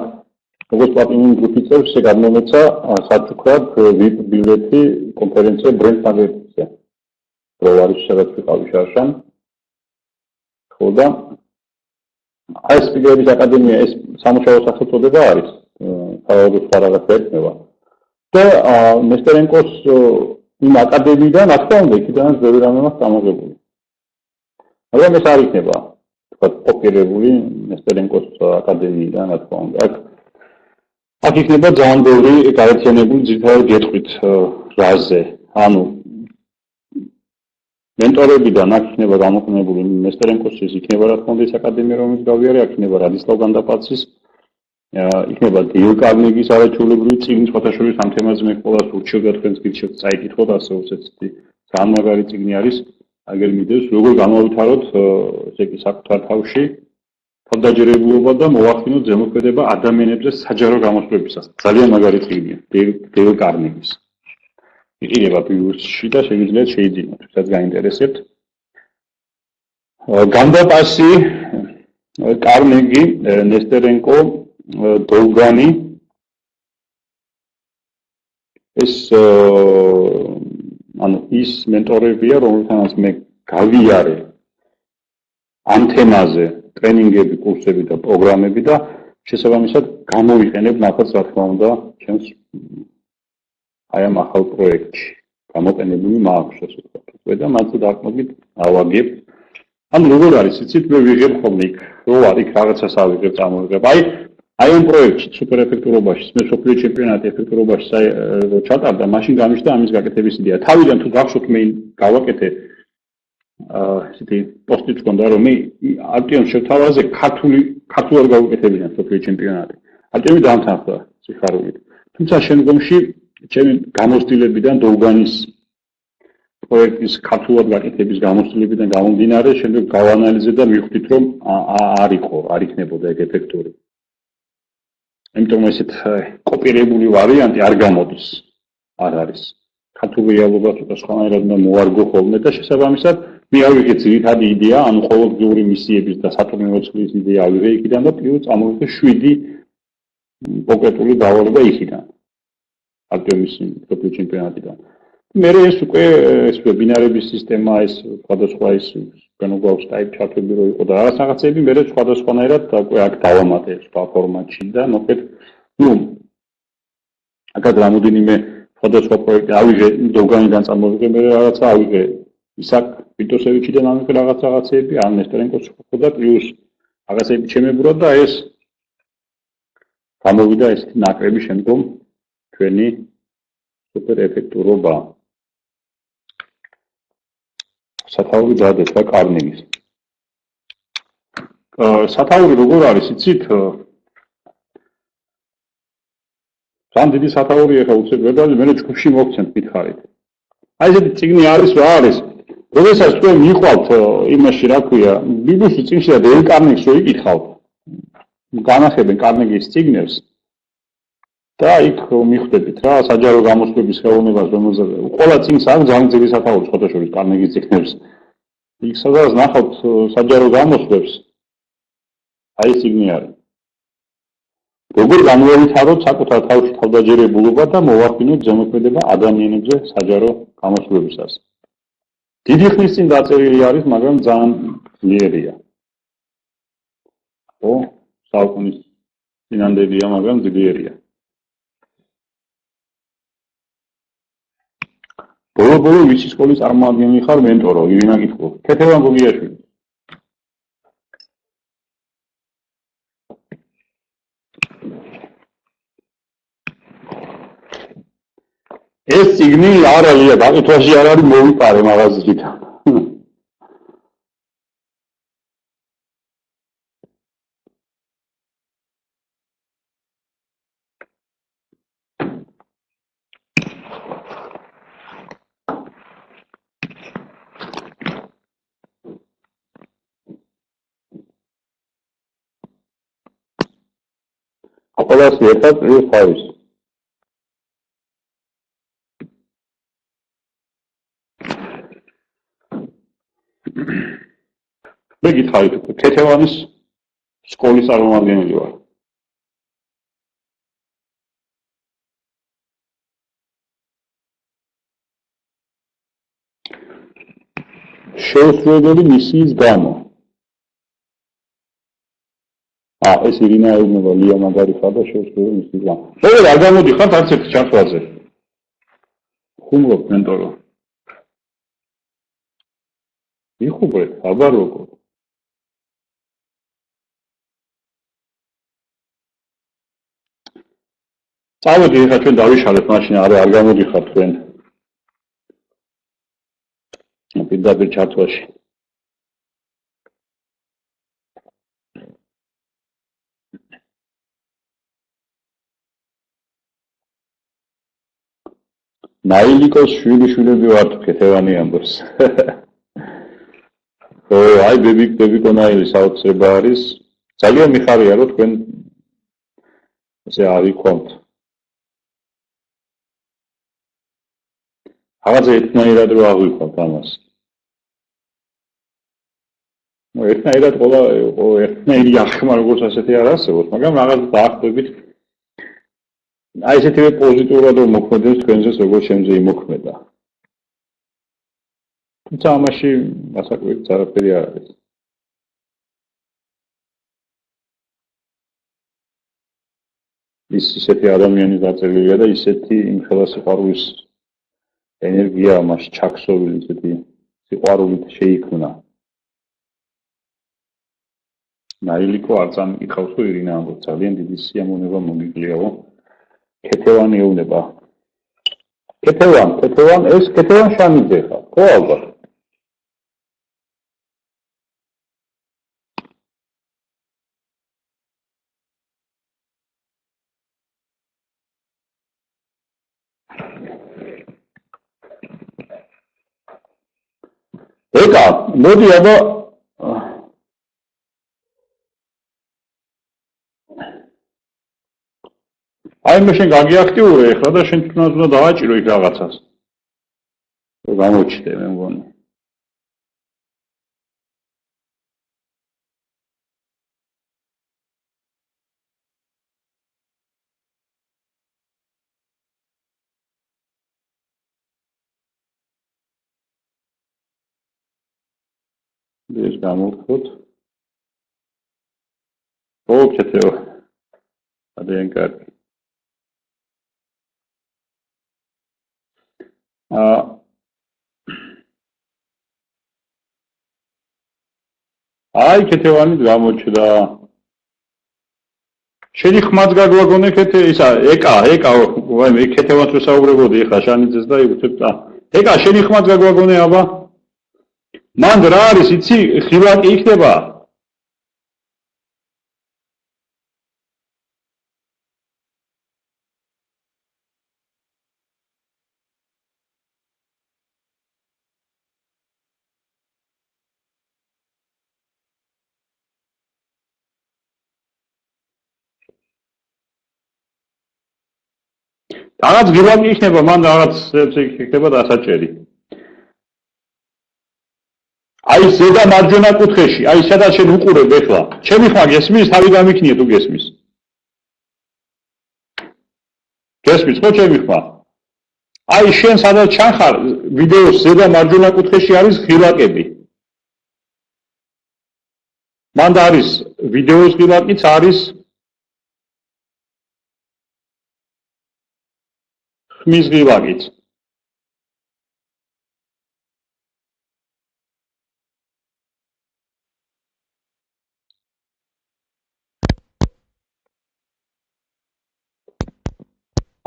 როგორც პლატინუმ ჯგუფის წევრს გადმომეცა საჩუქრად VIP ბილეთი კონფერენცია ბრენდ მაგერტზე. რო არის სადაც ვიყავი შარშან. ხო და აი სპიკერების აკადემია ეს სამუშაო სახელწოდება არის. თავად რაღაც ერთნება. და ნესტერენკოს იმ აკადემიიდან რა თქმა უნდა იქიდან ბევრი რამე მაქვს გამოგებული. მაგრამ ეს არ იქნება თქვა კოპირებული ნესტერენკოს აკადემიიდან რა თქმა უნდა. აქ იქნება ძალიან ბევრი გაერთიანებული ძირითადად გეტყვით რაზე. ანუ მენტორებიდან აქ იქნება გამოყენებული ნესტერენკოსის იქნება რა თქმა უნდა ეს აკადემია რომელიც გავიარე, აქ იქნება რადისლავ განდაპაცის იქნება დეილ კარნეგის არაჩვეულებრივი წიგნი სხვათა შორის ამ თემაზე მე ყველას ურჩევდა თქვენს გირჩევთ წაიკითხოთ ასე უცეცდი ძალიან მაგარი წიგნი არის აგერ მიდევს როგორ გამოვითაროთ ესე იგი საკუთარ თავში თავდაჯერებულობა და მოახდინოთ ზემოქმედება ადამიანებზე საჯარო გამოსვლებისას ძალიან მაგარი წიგნია დეილ კარნეგის იყინება ბიურში და შეგიძლიათ შეიძინოთ ვისაც გაინტერესებთ განდაპასი კარნეგი ნესტერენკო დოლგანი ეს ანუ ის მენტორებია რომელთანაც მე გავიარე ამ თემაზე ტრენინგები, კურსები და პროგრამები და შესაბამისად გამოვიყენებ ნახოთ რა თქმა უნდა ჩემს აი ამ ახალ პროექტში გამოყენებული მაქვს ასე ვთქვათ და მათზე დაკმობით ავაგებ ანუ როგორ არის იცით მე ვიღებ ხოლმე იქ რო არ იქ რაღაცას ავიღებ წამოვიღებ აი ამ პროექტში სუპერეფექტურობაში მე სოფლიო ჩემპიონატი ეფექტურობაში რო ჩატარდა მაშინ გამიშდა ამის გაკეთების იდეა თავიდან თუ გახსოვთ მე გავაკეთე ესეთი პოსტიც მქონდა რომ მე არტემ შევთავაზე ქართულად გავუკეთებინა სოფლიო ჩემპიონატი არტემი დაამთავრა სიხარულით თუმცა შემდგომში ჩემი გამოცდილებიდან დოლგანის პროექტის ქართულად გაკეთების გამოცდილებიდან გამომდინარე შემდეგ გავანალიზე და მივხვდით რომ არ იქნებოდა ეგ ეფექტური იმიტომ ესეთ კოპირებული ვარიანტი არ გამოდის არ არის ქართული რეალობა ცოტა სხვანაირად უნდა მოარგო ხოლმე და შესაბამისად მე ავიღე ძირითადი იდეა ანუ ყოველდღიური მისიების და სატურნირო წლის იდეა ავიღე იქიდან და პლუს წამოვიდე 7 კონკრეტული დავალება იქიდან არტემის სოფლიო ჩემპიონატიდან მე ეს უკვე ეს ვებინარების სისტემა ეს სხვადასხვა ეს განუგვავს ტაიპ ჩართები რო იყო და რაღაცები მე სხვადასხვანაირად უკვე აქ დავამატე სხვა ფორმატში და მოკლედ ნუ აქაც რამოდენიმე სხვადასხვა პროექტი ავიღე დოგანიდან წამოვიღე მე რაღაცა ავიღე ისაკ პიტოსევიჩიდან ამიღე რაღაცეები ან ნესტერენკოს ხო და პლუს რაღაცები ჩემებურად და ეს გამოვიდა ესეთი ნაკრები შემდგომ ჩვენი სუპერეფექტურობა სათაური დადება კარნეგის. სათაური როგორ არის, იცით? ძალიან დიდი სათაური ახლა უცებ ვერდალი მე ჯგუფში მოგცემთ გითხარით. აი ესეთი წიგნი არის რა არის? როდესაც თქვენ მიყავთ იმაში რა ქვია, ბიბლიში წიგნში და დეილ კარნეგს რო იკითხავთ. განახებენ კარნეგის წიგნებს და იქ მიხვდებით რა საჯარო გამოსვლების ხელოვნებას რომელზეც ყველა წიგნს აქვს ძალიან ძლიერი სათაური სხვათა შორის კარნეგის წიგნებს იქ სადაც ნახავთ საჯარო გამოსვლებს აი ეს წიგნი არის როგორ გამოვითაროთ საკუთარ თავში თავდაჯერებულობა და მოვახდინოთ ზემოქმედება ადამიანებზე საჯარო გამოსვლებისას დიდი ხნის წინ დაწერილი არის მაგრამ ძალიან ძლიერია ხო საუკუნის წინანდელია მაგრამ ძლიერია ბოლო ვიცი სკოლის წარმომადგენელი ხარ მენტორო, ირინა გითხო. ქეთევან გოგიაშვილი. ეს ციგნი არ არის, დაკითვაში არ არის მოვიყარე მაღაზიიდან. ყველას ერთად ის ხავის. მე გითხარით, ქეთევანის სკოლის წარმომადგენელი ვარ. შეუსრულებელი მისიის გამო. ეს ირინა ეუბნება ლია მაგარი ხარ და შეუსრულებელი მისიის გამო. როგორ არ გამოდიხართ არც ერთ ჩათვლაზე? ხუმრობ მენტორო. იხუბრეთ, აბა როგორ? წავედი ეხლა ჩვენ დავიშალეთ მაშინ არ გამოდიხართ თქვენ. პირდაპირ ჩათვლაში. ნაილიკოს შვილიშვილები ვართ, ქეთევანი ამბობს. აი ბებიკო ნაილი საოცრება არის. ძალიან მიხარია რომ თქვენ ესე ავიქონთ. რაღაცა ერთნაირად რო აღვიქვათ ამას. ერთნაირად ყველა ერთნაირი აღქმა როგორც ასეთი არ არსებობს, მაგრამ რაღაც დაახლოებით აი ესეთივე პოზიტიურად რომ მოქმედებს თქვენზეც როგორც შემზე იმოქმედა. თუმცა ამაში მასაკვირიც არაფერი არ არის. ისეთი ადამიანი დაწერილია და ისეთი იმხელა სიყვარულის ენერგია მას ჩაქსოვილი ისეთი სიყვარულით შეიქმნა. ნაილიკო არ წამიკითხავს თუ ირინა ამბობს ძალიან დიდი სიამოვნება მოგიგლიაო. ქეთევანი ეუბნება. ქეთევან ეს ქეთევან შანიძე ხარ, ხო ალბათ? ეკა, მოდი აბა აი მე შენ გაგიაქტიურე ეხლა და შენ თვითონაც უნდა დავაჭირო იქ რაღაცას. გამოჩდე მე მგონი. ეს გამოვხოთ. ო ქეთევ. ძალიან კარგი. აი ქეთევანი გამოჩნდა. შენი ხმაც გაგვაგონე ქეთე ისა ეკა ვაიმე ქეთევანს ვსაუბრებოდი ეხლა შანიძეს და იგუცებ ეკა შენი ხმაც გაგვაგონე აბა მან რა არის იცი ხილაკი იქნება რაღაც გილაკი იქნება მან რაღაც იქნება დასაჭერი აი ზედა მარჯვენა კუთხეში აი სადაც შენ უყურებ ეხლა ჩემი ხმა გესმის თავი გამიქნიე თუ გესმის გესმის ხო ჩემი ხმა აი შენ სადაც ჩანხარ ვიდეოს ზედა მარჯვენა კუთხეში არის გილაკები მან არის ვიდეოს გილაკიც არის ხმის გილაკიც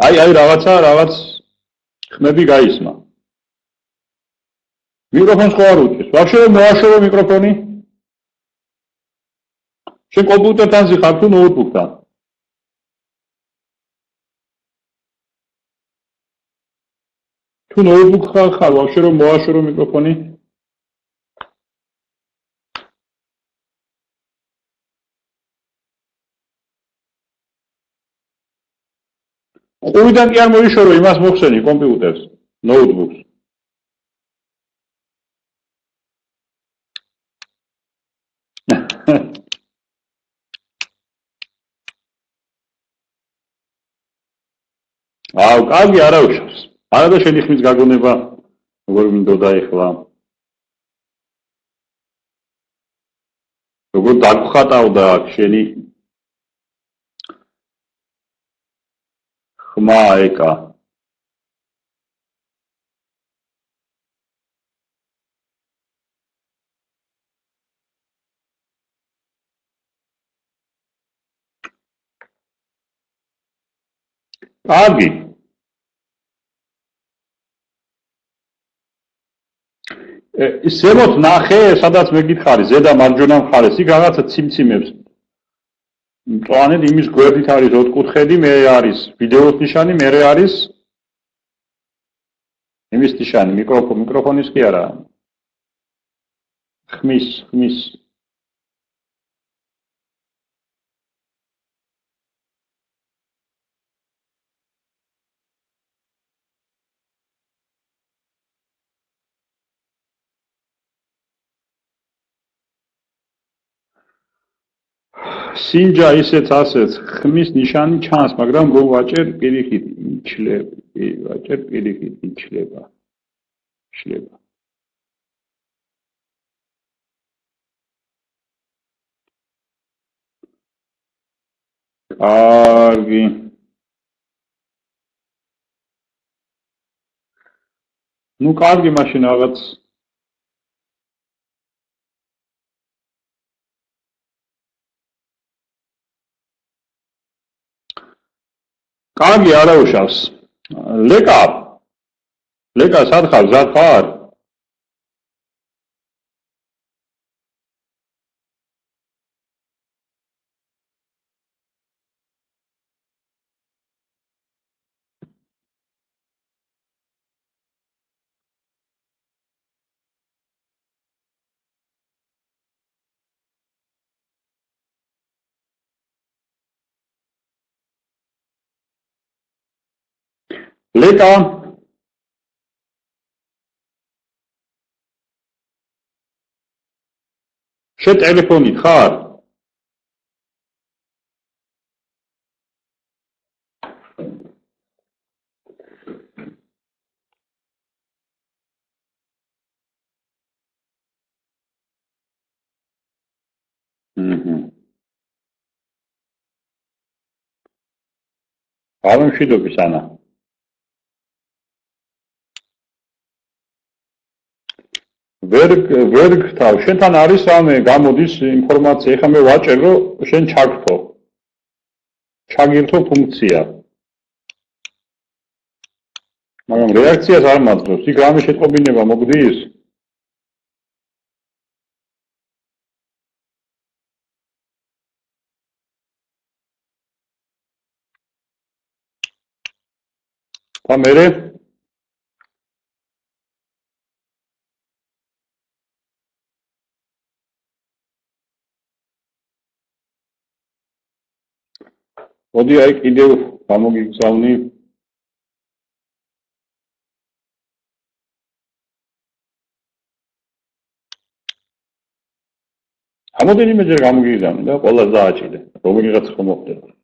აი რაღაც ხმები გაისმა. მიკროფონს ხო არ უჭირს? ვაფშე რომ მოაშორო მიკროფონი? შენ კომპიუტერთან ზიხარ თუ ნოუთბუქთან? თუ ნოუთბუქთან ხარ, ვაფშე რომ მოაშორო მიკროფონი? ყურიდან კი არ მოიშორო, იმას მოხსენი კომპიუტერს, ნოუთბუქს. აუ, კარგი არაუშავს. არა და შენი ხმის გაგონება როგორ მინდოდა ეხლა. როგორ დაგხატავდა აქ შენი ხმა ეკა. კარგი. ზემოთ ნახე, სადაც მეკითხარი, ზედა მარჯვენა მხარეს, იქ რაღაცა ციმციმებს. მწვანედ იმის გვერდით არის ოთხკუთხედი, მე არის ვიდეოს ნიშანი, მე არის იმის ნიშანი, მიკროფონის კი არა. ხმის. სინჯა ისეც ასეც ხმის ნიშანი ჩანს, მაგრამ რომ ვაჭერ პირიქით იშლება. კარგი. ნუ კარგი მაშინ რაღაც კარგი არაუშავს. ლეკა სად ხარ? ზად ხარ? ლეკა შენ ტელეფონით ხარ? არ მშვიდობის ანა. ვერ გთავ, შენთან არის რამე გამოდის ინფორმაცია, ეხლა მე ვაჭერ, რომ შენ ჩაგთო. ჩაგირთო ფუნქცია. მაგრამ რეაქციას არ მაძლევს, იქ რამე შეტყობინება მოგდის? და მერე? მოდი აი კიდევ გამოგიგზავნი. რამოდენიმეჯერ გამოგიგზავნი და ყველას დააჭიდე. როგორიღაც ხომ მოხდება.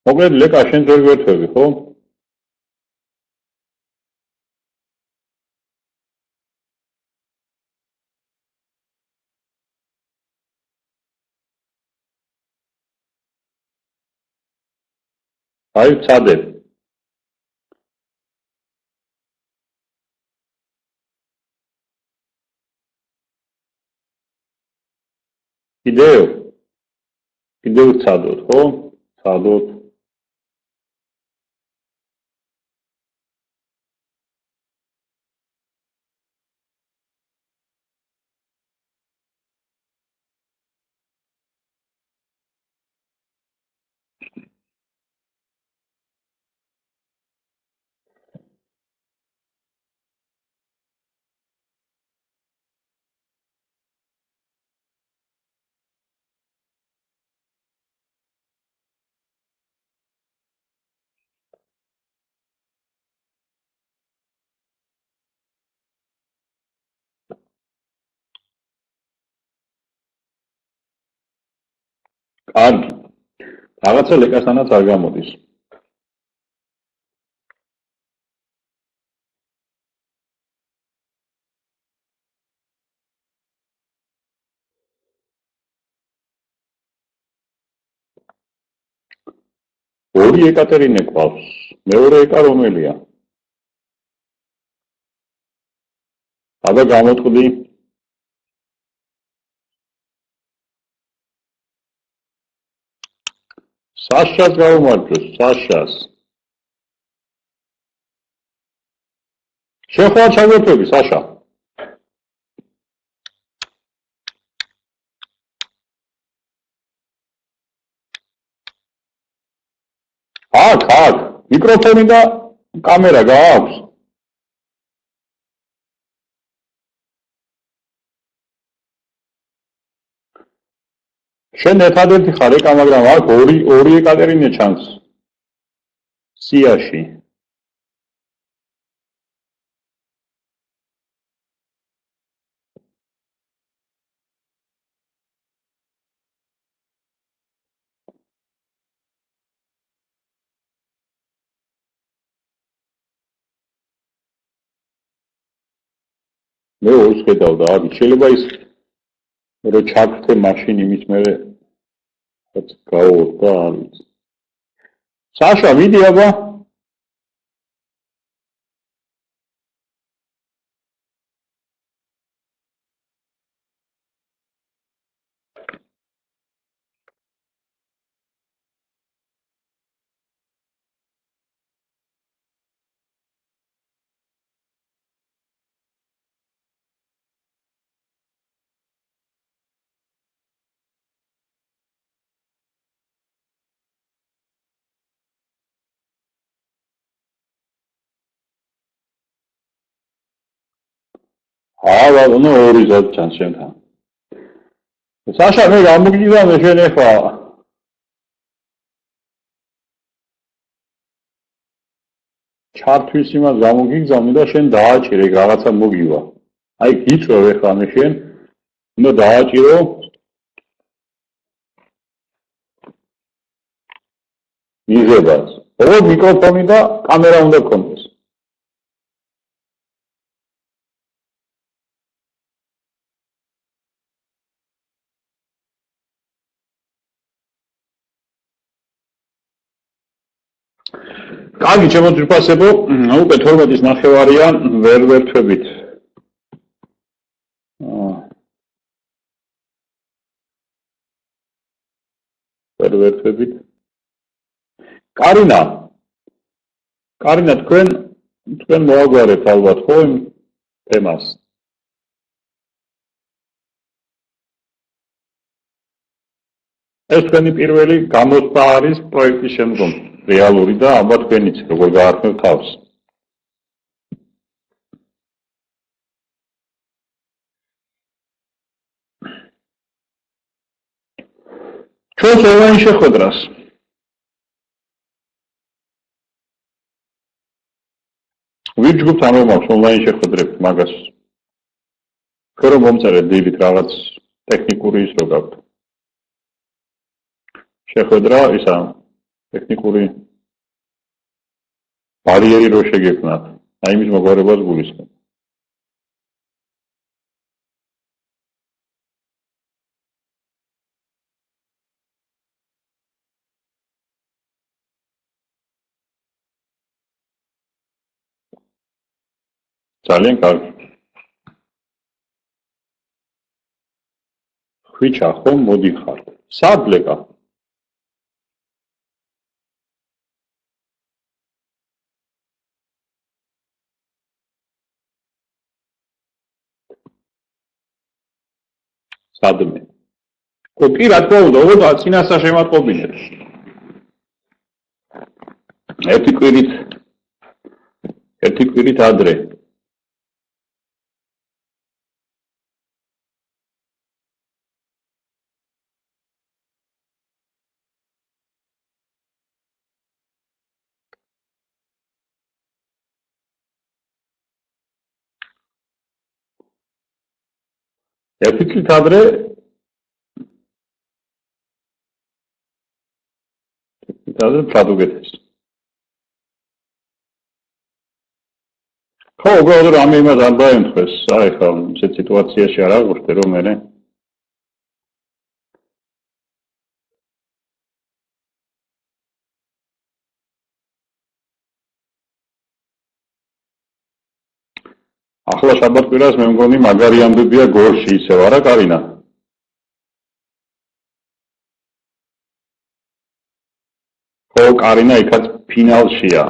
მოკლედ ლეკა შენ ვერ გვერდები, ხო? აი, ვცადებ. კიდევ ვცადოთ, ხო? ვცადოთ. კარგი. რაღაცა ლეკასთანაც არ გამოდის. ორი ეკატერინე ყავს. მეორე ეკა რომელია? აბა გამოტყდი. საშას გაუმარჯოს, საშას. შეხვა ჩაგვეთები, საშა. აქ, მიკროფონი და კამერა გააქვს? შენ ერთადერთი ხარ ეკა, მაგრამ აქ ორი ეკატერინე ჩანს. სიაში. მე ორს ხედავ და აქ შეიძლება ის რო ჩაგდე მაშინ იმის მერე გაუვო და არის. საშა, მიდი აბა. ბატონო, ორი ზად ჩანს შენთან. საშა, მე გამოგიგზავნე შენ ახლა. ჩართვის იმას გამოგიგზავნე და შენ დააჭირე, რაღაცა მოგივა. აი, გიწევ ახლა მე შენ, უნდა დააჭირო. მიღებას. ოღონდ მიკროფონი და კამერა უნდა გქონდეს. კარგი, ჩემო ძვირფასებო, უკვე 12-ის ნახევარია, ვერ ვერთვებით. ვერ ვერთვებით. კარინა, თქვენ მოაგვარეთ ალბათ ხო იმ თემას? ეს თქვენი პირველი გამოცდა არის პროექტის შემდგომ. რეალური და ალბათ თქვენიც როგორ გაართმევ თავს. ჩვენს ონლაინ შეხვედრას ვინ ჯგუფთან რომ აქვს ონლაინ შეხვედრებს მაგას თქვენ რომ მომწერეთ დილით რაღაც ტექნიკური ის რო გაქვთ შეხვედრა ისა ტექნიკური ბარიერი რო შეგექმნათ, აი იმის მოგვარებას გულისხმობ. ძალიან კარგი. ხვიჩა ხომ მოდიხართ. სად ლეკა? სადმე. კი, რა თქმა უნდა, ოღონდ წინასა შემატყობინეთ. ერთი კვირით ადრე. ერთი კვირით ადრე ჩადუგეთეს. ხო, უბრალოდ რამე იმას არ დაემთხვეს, აი ხა ისეთ სიტუაციაში არ აღვხდე რომ მე ახლა შაბათ-კვირას მე მგონი მაგარი ამბებია გოლში ისევ არა კარინა? ხო, კარინა იქაც ფინალშია.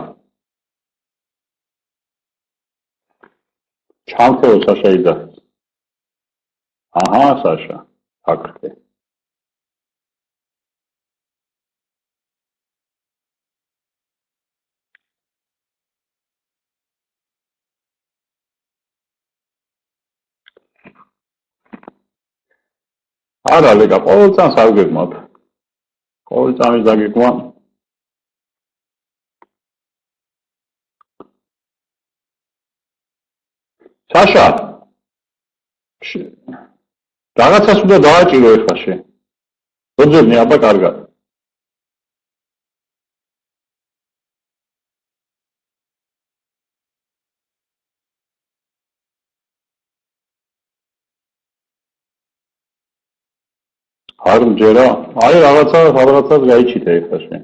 ჩამქრო საშა იდა. აჰა, საშა. აკრე. არა, ლეკა, ყოველ წამს არ გეგმავთ. ყოველ წამის დაგეგმა. საშა. რაღაცას უნდა დააჭირო ეხლა შენ. როძებნი აბა კარგად. არ მჯერა? აი რაღაცას გაიჩიტე ეხლა შენ.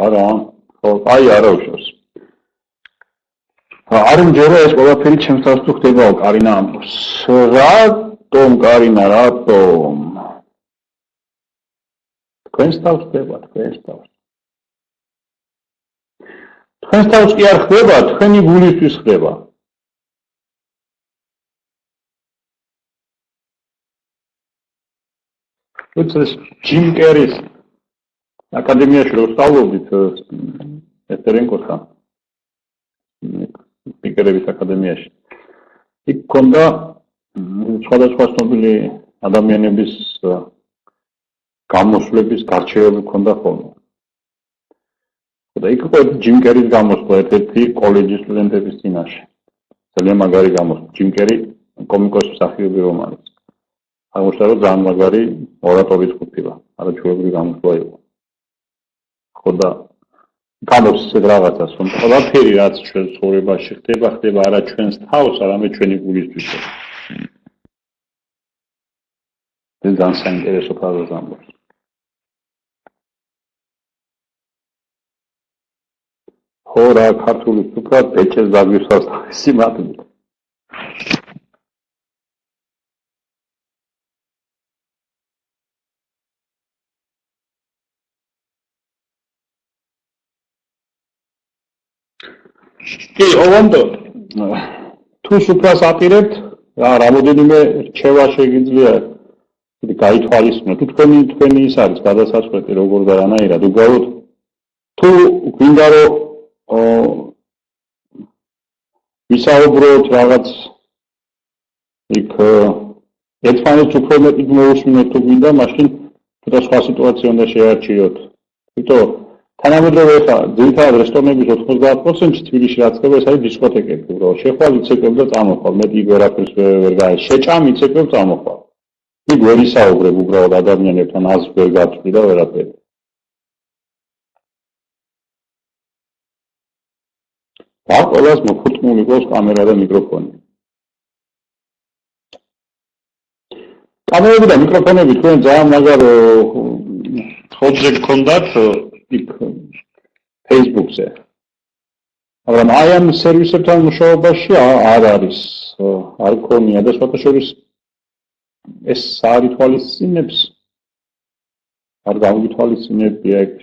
არა, ხო, აი არა უშავს. არ მჯერა ეს ყველაფერი ჩემს თავს თუ ხდებაო, კარინა ამბობს. რატომ, კარინა, რატომ? თქვენს თავს ხდება, თქვენს თავს. თქვენს თავს კი არ ხდება, თქვენი გულისთვის ხდება. ეს ჯიმ კერის აკადემიაში რო სწავლობდით ესტერენკოსთან სპიკერების აკადემიაში. იქ ქონდა სხვადასხვა ცნობილი ადამიანების გამოსვლების გარჩევები ქონდა ხოლმე. და იქ იყო ჯიმ კერის გამოსვლა ერთ-ერთი კოლეჯის სტუდენტების წინაშე. ძალიან მაგარი გამოსვლა. ჯიმ კერი კომიკოსი მსახიობი რომელიც. აღმოჩნდა რომ ძალიან მაგარი ორატორი ყოფილა. არაჩვეულებრივი გამოსვლა იყო. ხო და გამოს ისეთ რაღაცას, რომ ყველაფერი რაც ჩვენ ცხოვრებაში ხდება არა ჩვენს თავს, არამედ ჩვენი გულისთვის. ეს ძალიან საინტერესო ფაზას ამბობს. ხო რა, ქართული უფრო პეჭეს დაგვისვას სიმართლით. კი, ოღონდ თუ სუფრას აპირებთ, რამოდენიმე რჩევა შეგიძლია გაითვალისწინოთ. თუ თქვენი ის არის გადასაწყვეტი როგორ და რანაირად, უბრალოდ თუ გვინდა რომ ვისაუბროთ რაღაც იქ ერთმანეთს უფრო მეტი მოусმინოთ თუ გვინდა, მაშინ ცოტა სხვა სიტუაცია უნდა შეარჩიოთ. იმიტომ თანამედროვე ხა ძირითადად რესტორნების 90%-ში თბილისში რაც ხდება, ეს არის დისკოთეკები, უბრალოდ შეხვალ იცეკვებ და წამოხვალ, მეტი ვერაფერს ვერ გაი. შეჭამ იცეკვებ, წამოხვალ. იქ ვერ ისაუბრებ უბრალოდ ადამიანებთან, აზრს ვერ გაწვდი და ვერაფერი. და ყველას მოფურტმული ყავს კამერა და მიკროფონი. კამერები და მიკროფონები თქვენ ძალიან მაგარ ხოჯზე გქონდათ იქ Facebook-ზე. მაგრამ აი ამ სერვისებთან მუშაობაში არ არის, არ გქონია და სხვათა შორის ეს არ ითვალისწინებს, არ გავითვალისწინებია იქ.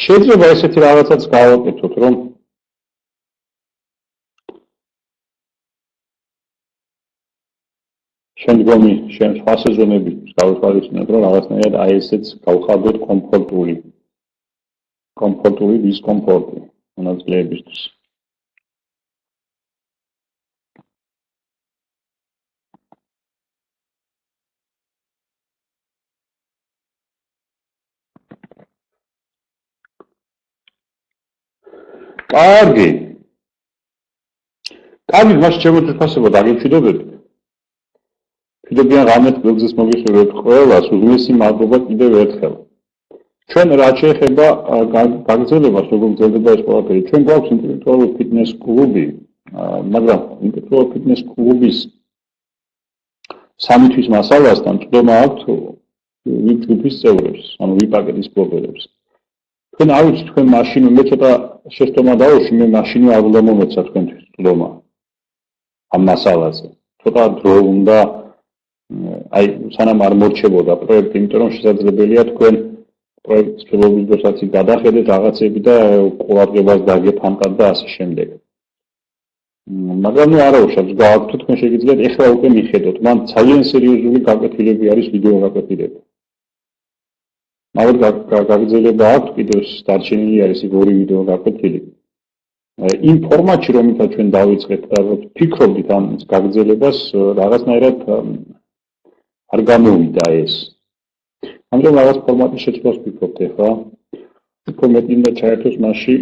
შეიძლება ესეთი რაღაცაც გავაკეთოთ, რომ შემდგომი სხვა სეზონები გავითვალისწინოთ, რომ რაღაცნაირად აი ესეც გავხადოთ კომფორტული დისკომფორტი მონაწილეებისთვის. კარგი, მას ჩემთვის ფასება დაგემშვიდობებით. მშვიდობიან ღამით გულზის მოგიხილეთ ყველას, უღმესი მადლობა კიდევ ერთხელ. ჩვენ რაც შეეხება გაგრძელებას, როგორ გრძელდება ეს ყველაფერი, ჩვენ გვაქვს ინტელექტუალური ფიტნეს კლუბი, მაგრამ ინტელექტუალური ფიტნეს კლუბის 3 თვის მასალასთან წვდომა აქვს ვიპ-ჯგუფის წევრებს, ანუ ვიპ-პაკეტის მფლობელებს. თქვენ არ ვიცით, თქვენ მაშინ მე ცოტა შეცდომა დავუშვი, მე მაშინ არ უნდა მომეცა თქვენთვის წვდომა ამ მასალაზე. ცოტა დრო უნდა აი სანამ არ მორჩებოდა პროექტი, იმიტომ რომ შესაძლებელია თქვენ პროექტის ხელობის დროსაც გადახედეთ რაღაცები და ყურადღებას დაგეფანტათ და ასე შემდეგ. მაგრამ ნუ არა უშავს გააქვთ, თქვენ შეგიძლიათ ეხლა უკვე მიხედოთ. მან ძალიან სერიოზული გაკვეთილები არის, ვიდეო გაკვეთილები. მაგრამ გაგრძელება აქვს კიდევ დარჩენილი არის იქ 2 ვიდეო გაკვეთილი. იმ ფორმატში რომელთა ჩვენ დავიწყეთ და ფიქრობდით ამ გაგრძელებას რაღაცნაირად არ გამოვიდა ეს. ამიტომ რაღაც ფორმატის შეცვლას ვფიქრობთ ახლა. უფრო მეტი უნდა ჩაერთოს მასში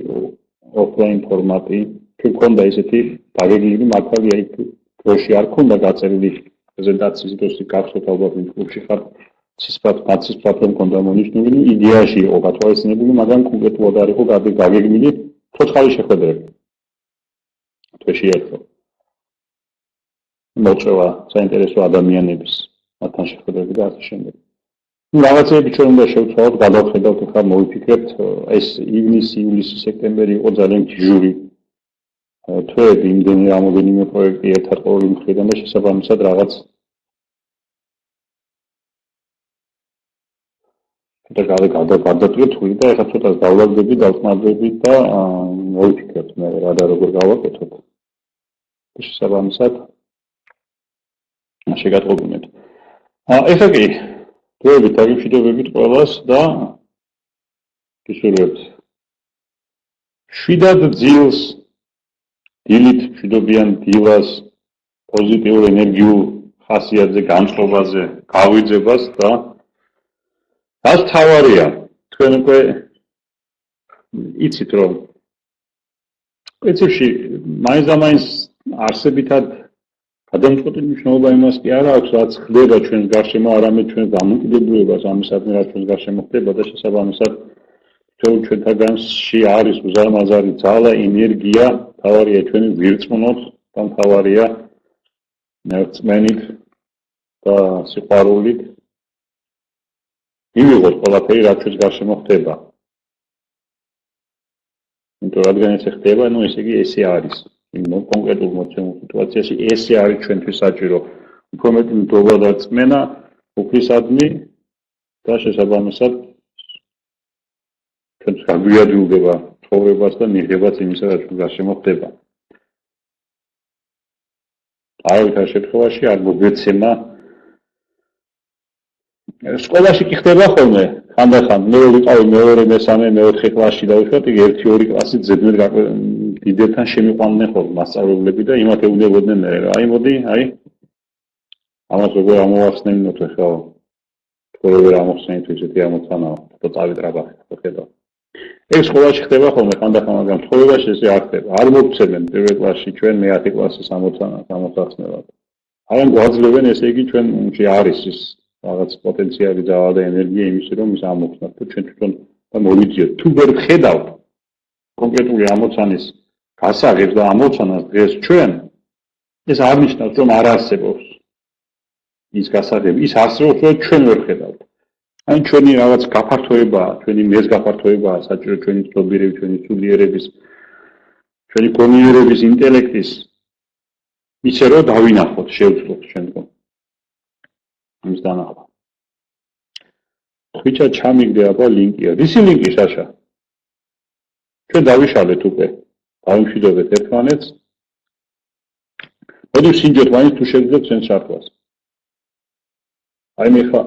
ოფლაინ ფორმატი. თუ გქონდა ესეთი დაგეგმილი მართალია იქ დროში არ ქონდა გაწერილი პრეზენტაციის დროში გახსოვთ ალბათ იმ კლუბში ხართ ცისფრად რომ ქონდა მონიშნული, იდეაში იყო გათვალისწინებული, მაგრამ კონკრეტულად არ იყო გაგეგმილი ცოცხალი შეხვედრები. თვეში ერთხელ. მოწვევა საინტერესო ადამიანების მათთან შეხვედრები და ასე შემდეგ. რაღაცები ჩვენ უნდა შევცვალოთ, გადავხედავთ ახლა მოვიფიქრებთ, ეს ივნისი, ივლისი, სექტემბერი იყო ძალიან ჯური თვეები, იმდენი რამოდენიმე პროექტი ერთად ყოველი მხრიდან და შესაბამისად რაღაც გადაწყვეტილი და ეხლა ცოტა დავაგდები, დავწმადები და მოვიფიქრებთ მე რა და როგორ გავაკეთოთ. შესაბამისად შეგატყობინეთ. ეხლა კი დროებით დაგემშვიდობებით ყველას და გისურვებთ შვიდად ძილს, დილით მშვიდობიან დილას, პოზიტიურ ენერგიულ ხასიათზე, განწყობაზე, გავიძებას და რაც თავარია, თქვენ უკვე იცით რომ პრინციპში მაინც და მაინც არსებითად გადამწყვეტი მნიშვნელობა იმას კი არ აქვს, რაც ხდება ჩვენს გარშემო, არამედ ჩვენს დამოკიდებულებას ამისადმი, რაც ჩვენს გარშემო ხდება და შესაბამისად ჩვენთაგანში არის უზარმაზარი ძალა, ენერგია, თავარია ჩვენი ვირწმუნოთ და თავარია რწმენით და სიყვარულით მივიღოთ ყველაფერი, რაც ჩვენს გარშემო ხდება. იმიტომ რადგან ესე ხდება, ნუ ესე იგი ესე არის. კონკრეტულ მოცემულ სიტუაციაში ესე არის ჩვენთვის საჭირო. უფრო მეტი ნდობა და რწმენა, უფლისადმი და შესაბამისად ჩვენს გაგვიადვილდება ცხოვრებას და მიღებაც იმისა, რაც ჩვენ გარშემო ხდება. არავითარ შემთხვევაში არ მოგვეცემა სკოლაში კი ხდება ხოლმე, ხანდახან მე ვიყავი მეორე, მესამე, მეოთხე კლასში და უშუალოდ იგი 1-2 კლასით ზედმეტ დიდებთან შემიყვანდნენ ხოლმე მასწავლებლები და იმათ ეუბნებოდნენ მე რა. აი მოდი, აი ამას როგორ ამოვახსნენოთ ახლა. როგორ ამოვხსნით ესეთი ამოცანა და წავიტრაბახეთ, ხედავ. ეს სკოლაში ხდება ხოლმე ხანდახან, მაგრამ ცხოვრებაში ესე არ ხდება. არ მოგცემენ პირველ კლასში ჩვენ მე-10 კლასის ამოცანად. არან გვაძლევენ, ესე იგი ჩვენში არის ის რაღაც პოტენციალი და ენერგია იმისი, რომ ის ამოხსნათ და ჩვენ თვითონ მოვიძიოთ. თუ ვერ ხედავთ კონკრეტული ამოცანის გასაღებს და ამოცანას დღეს ჩვენ, ეს არ ნიშნავს, რომ არ არსებობს ის გასაღები, ის არსებობს, რომ ჩვენ ვერ ხედავთ. Ani ჩვენი რაღაც გაფართოებაა, ჩვენი მეზგაფართოებაა საჭირო ჩვენი ცნობიერების, ჩვენი სულიერების, ჩვენი გონიერების, ინტელექტის ისე რომ დავინახოთ, შევძლოთ შემდგომ. ამის დანახვა. ხვიჩა ჩამიგდე აბა ლინკია. ვისი ლინკი შაშა? ჩვენ დავიშალეთ უკვე. დავიმშვიდობეთ ერთმანეთს. მოდი ვსინჯოთ მაინც თუ შეგიძლიათ ჩვენ შარტვას. აი მე ხა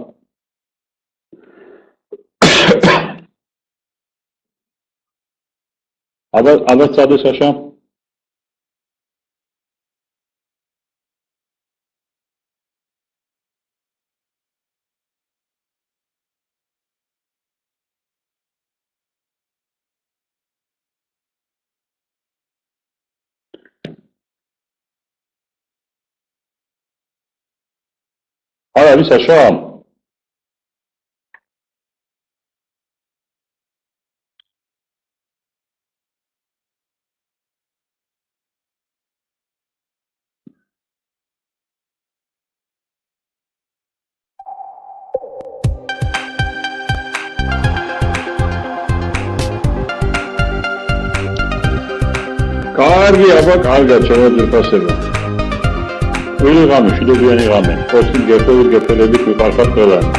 აბა წადე საშა არ არის საშა კარგი აბა კარგად შემოძირფასება ვილი ღამე შიდობიანი ღამე პოსტი გეფელებით ვიყარხარ ყველანი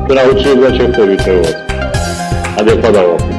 ჩვენ აუცილებლად შევხვდებით ხევად ადეფადავა